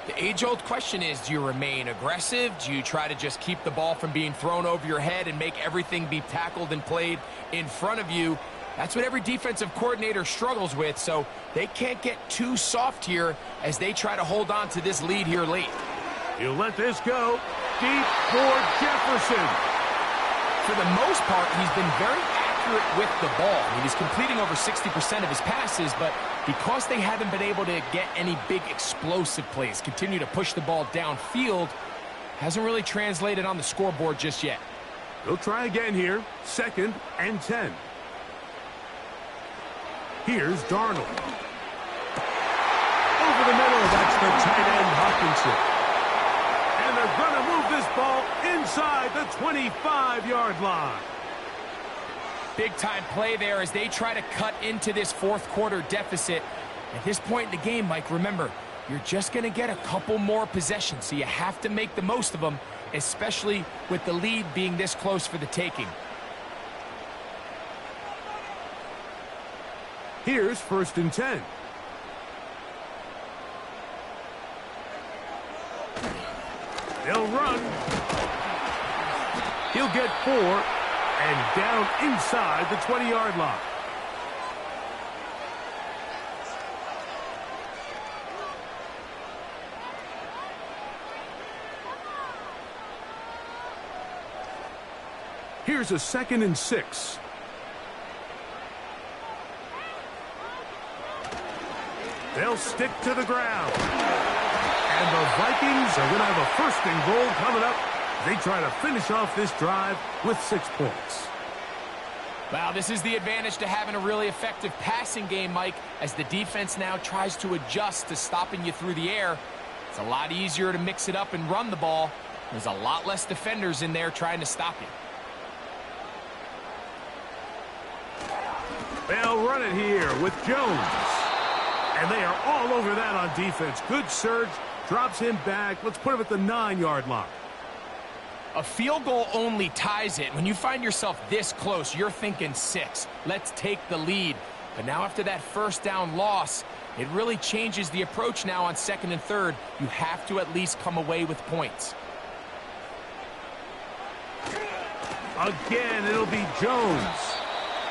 The age-old question is, do you remain aggressive? Do you try to just keep the ball from being thrown over your head and make everything be tackled and played in front of you? That's what every defensive coordinator struggles with, so they can't get too soft here as they try to hold on to this lead here late. He'll let this go. Deep for Jefferson. For the most part, he's been very accurate with the ball. I mean, he's completing over 60% of his passes, but because they haven't been able to get any big explosive plays, continue to push the ball downfield, hasn't really translated on the scoreboard just yet. They'll try again here. 2nd and 10. Here's Darnold. Over the middle, that's the tight end Hawkinson. And they're going to move this ball inside the 25-yard line. Big-time play there as they try to cut into this fourth-quarter deficit. At this point in the game, Mike, remember, you're just going to get a couple more possessions, so you have to make the most of them, especially with the lead being this close for the taking. Here's 1st and 10. They'll run. He'll get 4 and down inside the 20-yard line. Here's a 2nd and 6. They'll stick to the ground. And the Vikings are going to have a 1st and goal coming up. They try to finish off this drive with 6 points. Wow, this is the advantage to having a really effective passing game, Mike, as the defense now tries to adjust to stopping you through the air. It's a lot easier to mix it up and run the ball. There's a lot less defenders in there trying to stop you. They'll run it here with Jones. And they are all over that on defense. Good surge, drops him back. Let's put him at the 9-yard line. A field goal only ties it. When you find yourself this close, you're thinking 6. Let's take the lead. But now after that 1st down loss, it really changes the approach now on 2nd and 3rd. You have to at least come away with points. Again, it'll be Jones.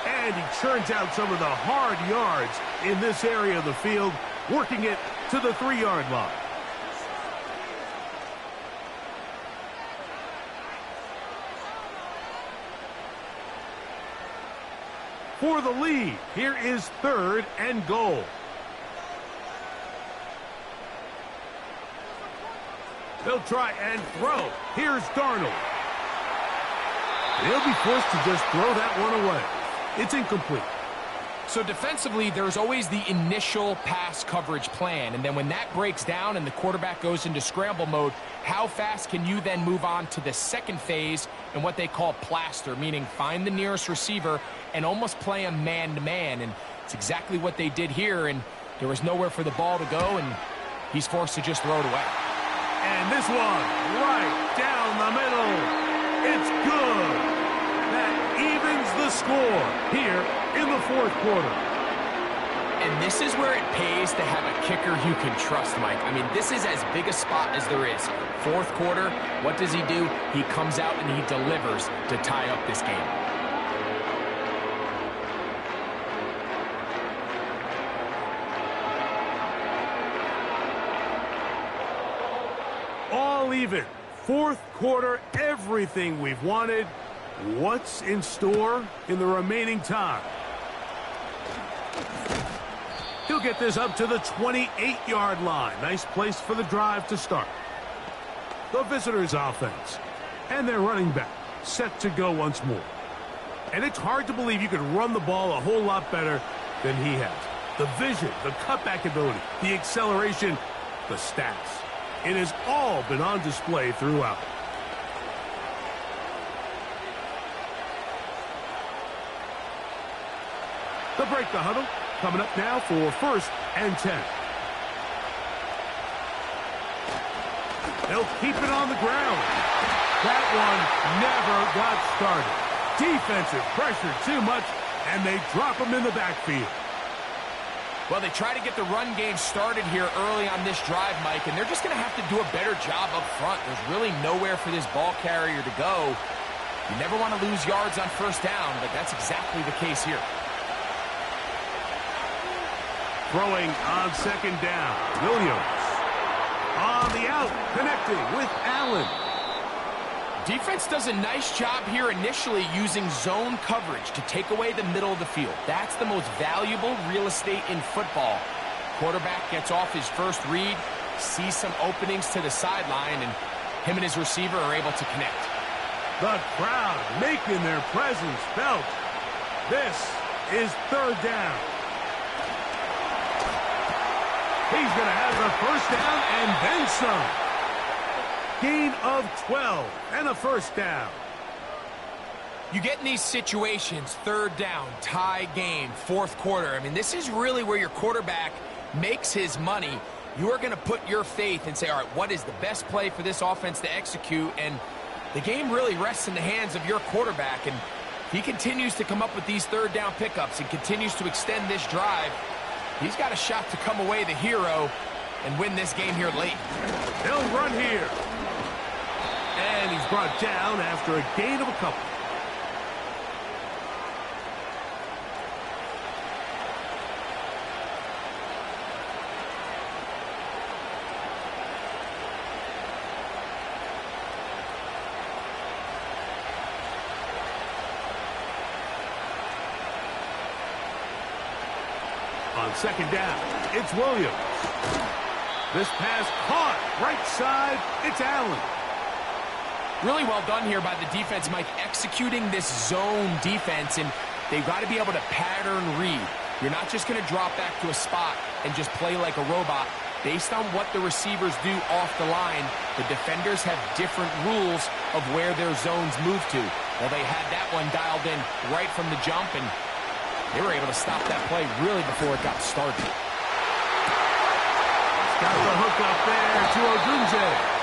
And he churns out some of the hard yards in this area of the field, working it to the 3-yard line. For the lead, here is 3rd and goal. They'll try and throw. Here's Darnold. They'll be forced to just throw that one away. It's incomplete. So defensively, there's always the initial pass coverage plan, and then when that breaks down and the quarterback goes into scramble mode, how fast can you then move on to the second phase and what they call plaster, meaning find the nearest receiver and almost play a man-to-man, and it's exactly what they did here, and there was nowhere for the ball to go, and he's forced to just throw it away. And this one, right down the middle. It's good. That evens the score here in the 4th quarter. And this is where it pays to have a kicker you can trust, Mike. I mean, this is as big a spot as there is. 4th quarter, what does he do? He comes out and he delivers to tie up this game. All even. 4th quarter, everything we've wanted. What's in store in the remaining time? He'll get this up to the 28-yard line. Nice place for the drive to start. The visitors' offense. And their running back set to go once more. And it's hard to believe you could run the ball a whole lot better than he has. The vision, the cutback ability, the acceleration, the stats. It has all been on display throughout. They'll break the huddle. Coming up now for 1st and 10. They'll keep it on the ground. That one never got started. Defensive pressure too much, and they drop him in the backfield. Well, they try to get the run game started here early on this drive, Mike, and they're just going to have to do a better job up front. There's really nowhere for this ball carrier to go. You never want to lose yards on first down, but that's exactly the case here. Throwing on second down. Williams on the out, connecting with Allen. Defense does a nice job here initially using zone coverage to take away the middle of the field. That's the most valuable real estate in football. Quarterback gets off his first read, sees some openings to the sideline, and him and his receiver are able to connect. The crowd making their presence felt. This is third down. He's going to have the first down and then some. Gain of 12 and a first down. You get in these situations, third down, tie game, fourth quarter. I mean, this is really where your quarterback makes his money. You are going to put your faith and say, all right, what is the best play for this offense to execute? And the game really rests in the hands of your quarterback. And if he continues to come up with these third down pickups and continues to extend this drive, he's got a shot to come away the hero and win this game here late. They'll run here. And he's brought down after a gain of a couple. On second down, it's Williams. This pass caught right side, it's Allen. Really well done here by the defense, Mike, executing this zone defense, and they've got to be able to pattern read. You're not just going to drop back to a spot and just play like a robot. Based on what the receivers do off the line, the defenders have different rules of where their zones move to. Well, they had that one dialed in right from the jump, and they were able to stop that play really before it got started. Got the hook up there to Odunze.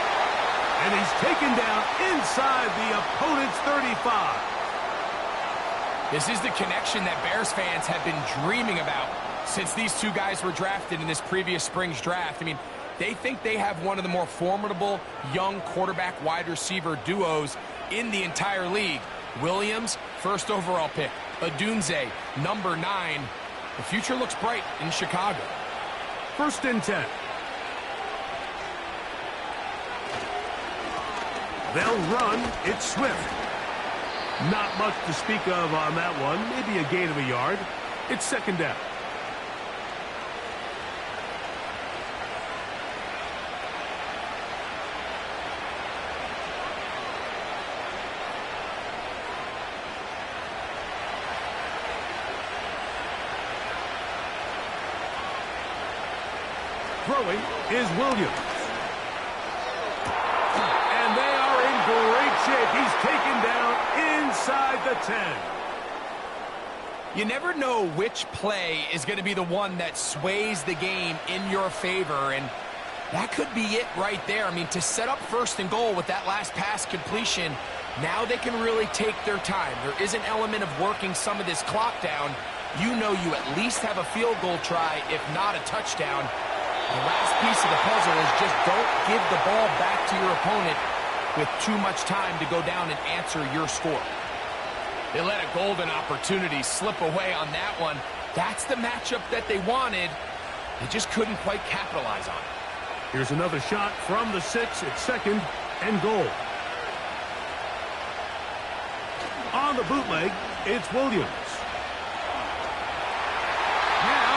And he's taken down inside the opponent's 35. This is the connection that Bears fans have been dreaming about since these two guys were drafted in this previous spring's draft. I mean, they think they have one of the more formidable young quarterback wide receiver duos in the entire league. Williams, first overall pick. Odunze, number 9. The future looks bright in Chicago. First and 10. They'll run. It's Swift. Not much to speak of on that one. Maybe a gain of a yard. It's second down. Throwing is Williams. And they are in great shape. He's taken down inside the 10. You never know which play is going to be the one that sways the game in your favor, and that could be it right there. I mean, to set up first and goal with that last pass completion, now they can really take their time. There is an element of working some of this clock down. You know you at least have a field goal try, if not a touchdown. The last piece of the puzzle is just don't give the ball back to your opponent with too much time to go down and answer your score. They let a golden opportunity slip away on that one. That's the matchup that they wanted. They just couldn't quite capitalize on it. Here's another shot from the 6 at second and goal. On the bootleg, it's Williams. Now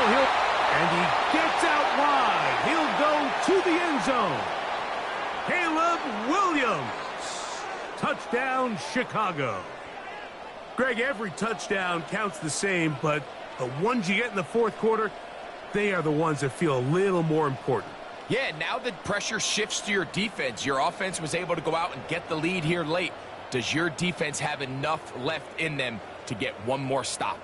and he gets out wide. He'll go to the end zone. Caleb Williams. Touchdown, Chicago. Greg, every touchdown counts the same, but the ones you get in the fourth quarter, they are the ones that feel a little more important. Yeah, now the pressure shifts to your defense. Your offense was able to go out and get the lead here late. Does your defense have enough left in them to get one more stop?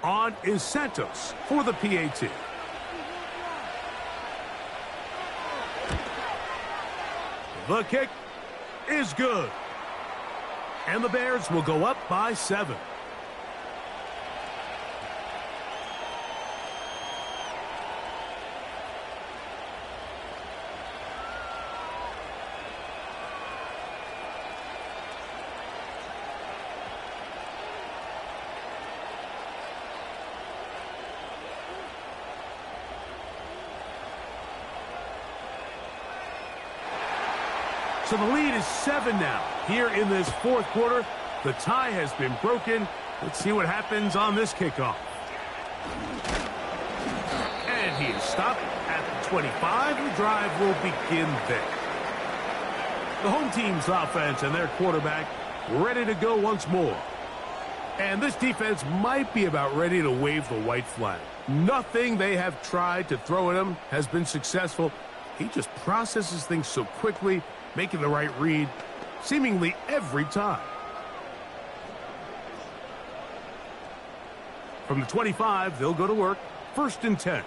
On is Santos for the PAT. The kick, is good. And the Bears will go up by 7. So the lead is 7 now. Here in this fourth quarter, the tie has been broken. Let's see what happens on this kickoff. And he is stopped at the 25. The drive will begin there. The home team's offense and their quarterback ready to go once more. And this defense might be about ready to wave the white flag. Nothing they have tried to throw at him has been successful. He just processes things so quickly, making the right read seemingly every time. From the 25, they'll go to work. 1st and 10.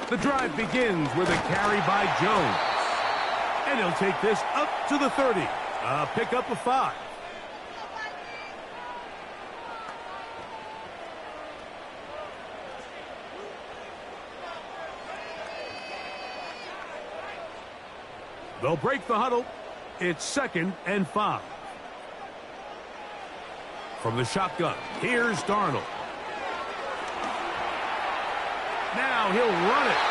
The drive begins with a carry by Jones. And he'll take this up to the 30. A pickup of 5. They'll break the huddle. It's 2nd and 5. From the shotgun, here's Darnold. Now he'll run it.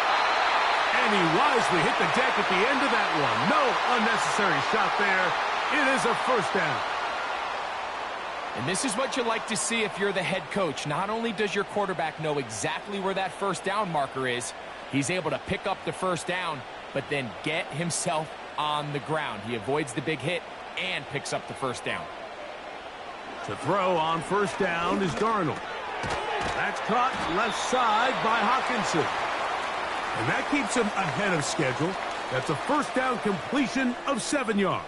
And he wisely hit the deck at the end of that one. No unnecessary shot there. It is a 1st down. And this is what you like to see if you're the head coach. Not only does your quarterback know exactly where that 1st down marker is, he's able to pick up the 1st down, but then get himself on the ground. He avoids the big hit and picks up the 1st down. To throw on 1st down is Darnold. That's caught left side by Hawkinson. And that keeps him ahead of schedule. That's a 1st down completion of 7 yards.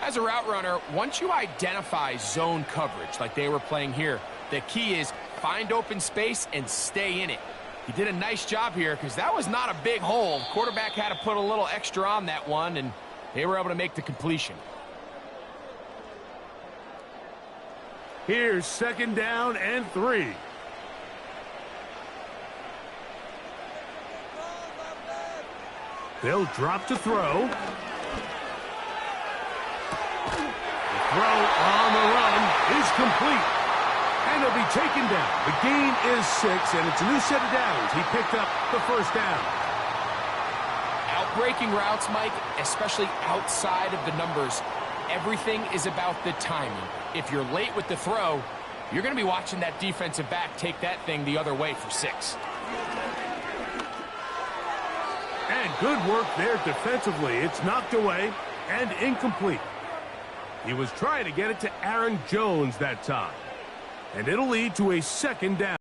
As a route runner, once you identify zone coverage like they were playing here, the key is find open space and stay in it. He did a nice job here because that was not a big hole. Quarterback had to put a little extra on that one, and they were able to make the completion. Here's 2nd down and 3. They'll drop to throw. The throw on the run is complete. And he'll be taken down. The gain is 6, and it's a new set of downs. He picked up the 1st down. Outbreaking routes, Mike, especially outside of the numbers, everything is about the timing. If you're late with the throw, you're going to be watching that defensive back take that thing the other way for 6. And good work there defensively. It's knocked away and incomplete. He was trying to get it to Aaron Jones that time. And it'll lead to a 2nd down.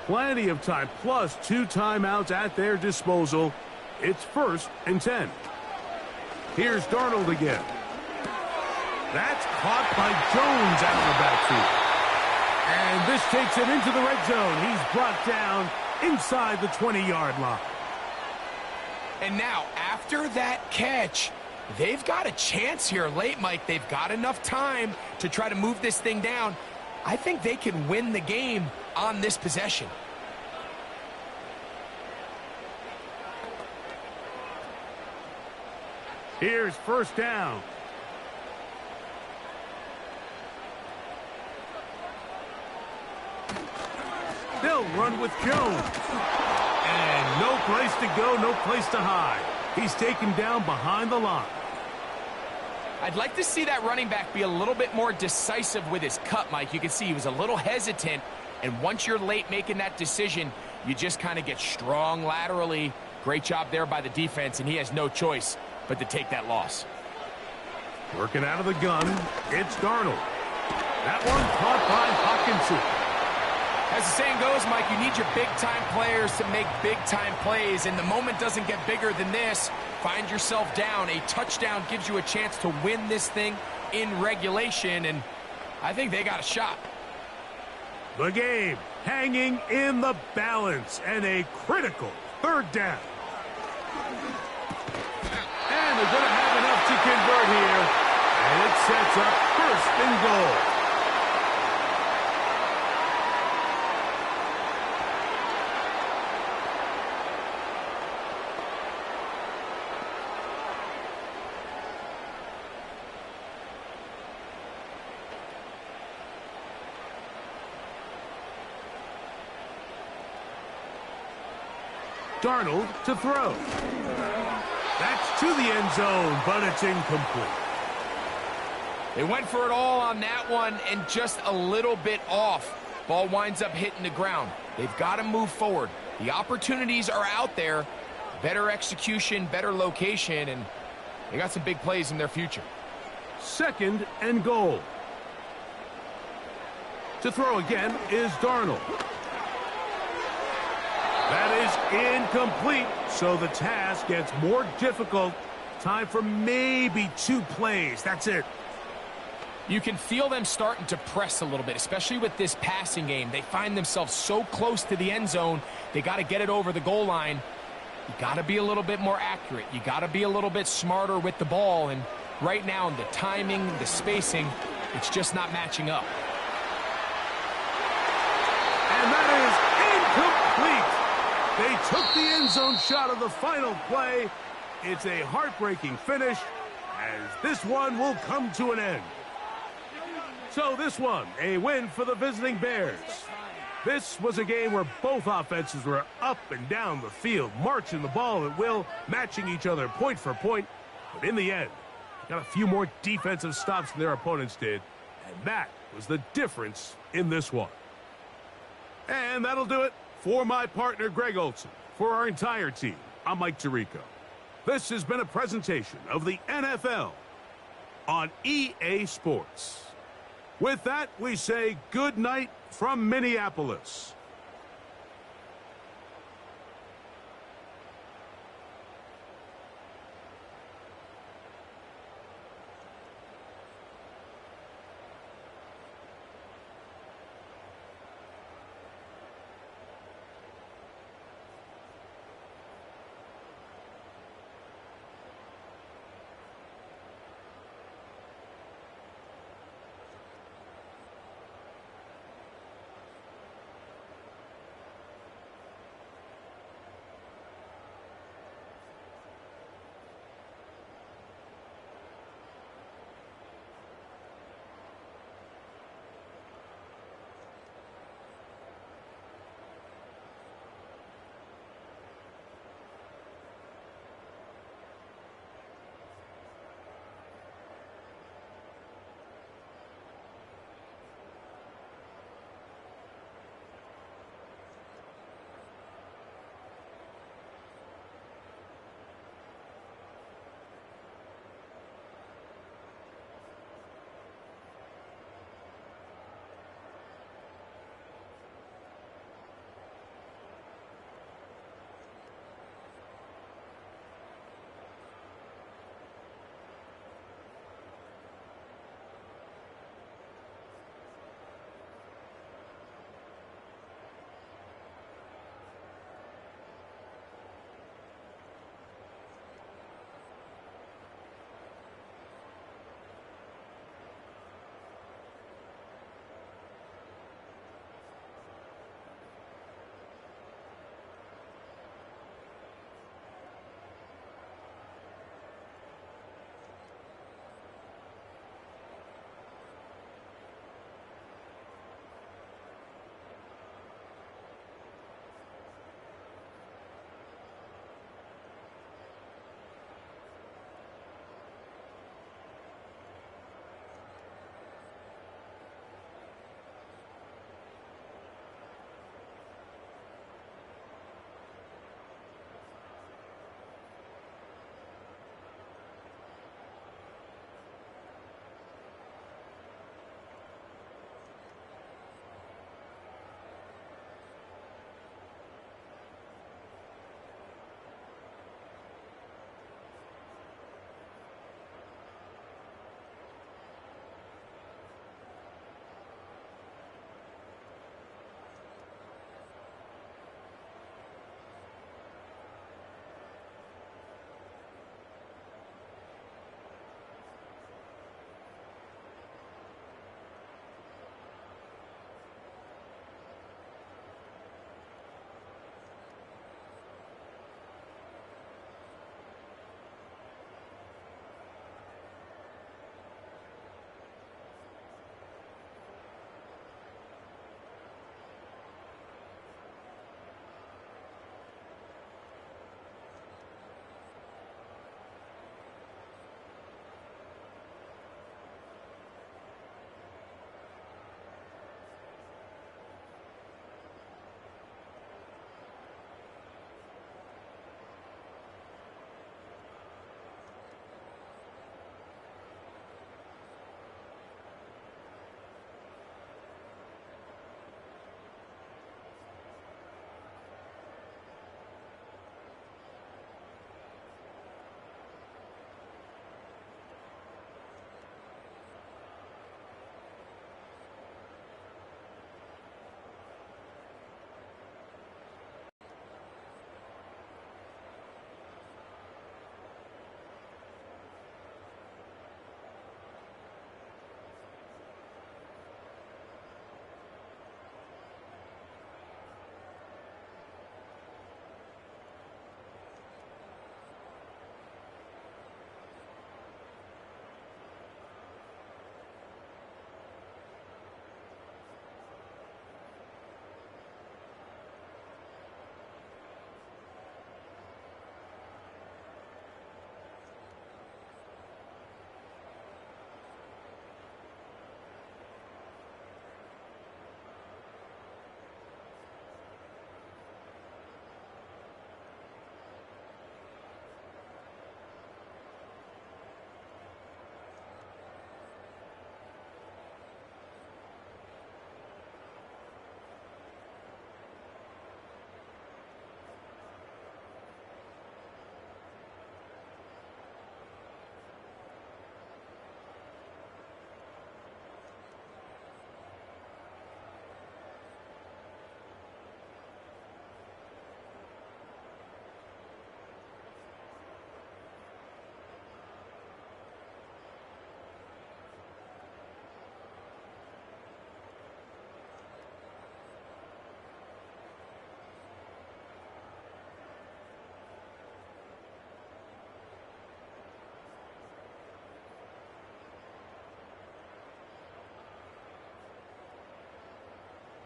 Plenty of time, plus 2 timeouts at their disposal. It's 1st and 10. Here's Darnold again. That's caught by Jones out of the backfield. And this takes him into the red zone. He's brought down inside the 20-yard line. And now, after that catch, they've got a chance here late, Mike. They've got enough time to try to move this thing down. I think they can win the game on this possession. Here's 1st down. They'll run with Jones. And no place to go, no place to hide. He's taken down behind the line. I'd like to see that running back be a little bit more decisive with his cut, Mike. You can see he was a little hesitant, and once you're late making that decision, you just kind of get strong laterally. Great job there by the defense, and he has no choice but to take that loss. Working out of the gun, it's Darnold. That one caught by Hawkinson. As the saying goes, Mike, you need your big-time players to make big-time plays, and the moment doesn't get bigger than this. Find yourself down. A touchdown gives you a chance to win this thing in regulation, and I think they got a shot. The game hanging in the balance, and a critical third down. And they're going to have enough to convert here, and it sets up first and goal. Darnold to throw. That's to the end zone, but it's incomplete. They went for it all on that one and just a little bit off. Ball winds up hitting the ground. They've got to move forward. The opportunities are out there. Better execution, better location, and they got some big plays in their future. Second and goal. To throw again is Darnold. That is incomplete, so the task gets more difficult. Time for maybe 2 plays. That's it. You can feel them starting to press a little bit, especially with this passing game. They find themselves so close to the end zone, they got to get it over the goal line. You got to be a little bit more accurate. You got to be a little bit smarter with the ball, and right now, the timing, the spacing, it's just not matching up. And that is incomplete. They took the end zone shot of the final play. It's a heartbreaking finish, as this one will come to an end. So this one, a win for the visiting Bears. This was a game where both offenses were up and down the field, marching the ball at will, matching each other point for point. But in the end, got a few more defensive stops than their opponents did, and that was the difference in this one. And that'll do it. For my partner, Greg Olson, for our entire team, I'm Mike Tirico. This has been a presentation of the NFL on EA Sports. With that, we say good night from Minneapolis.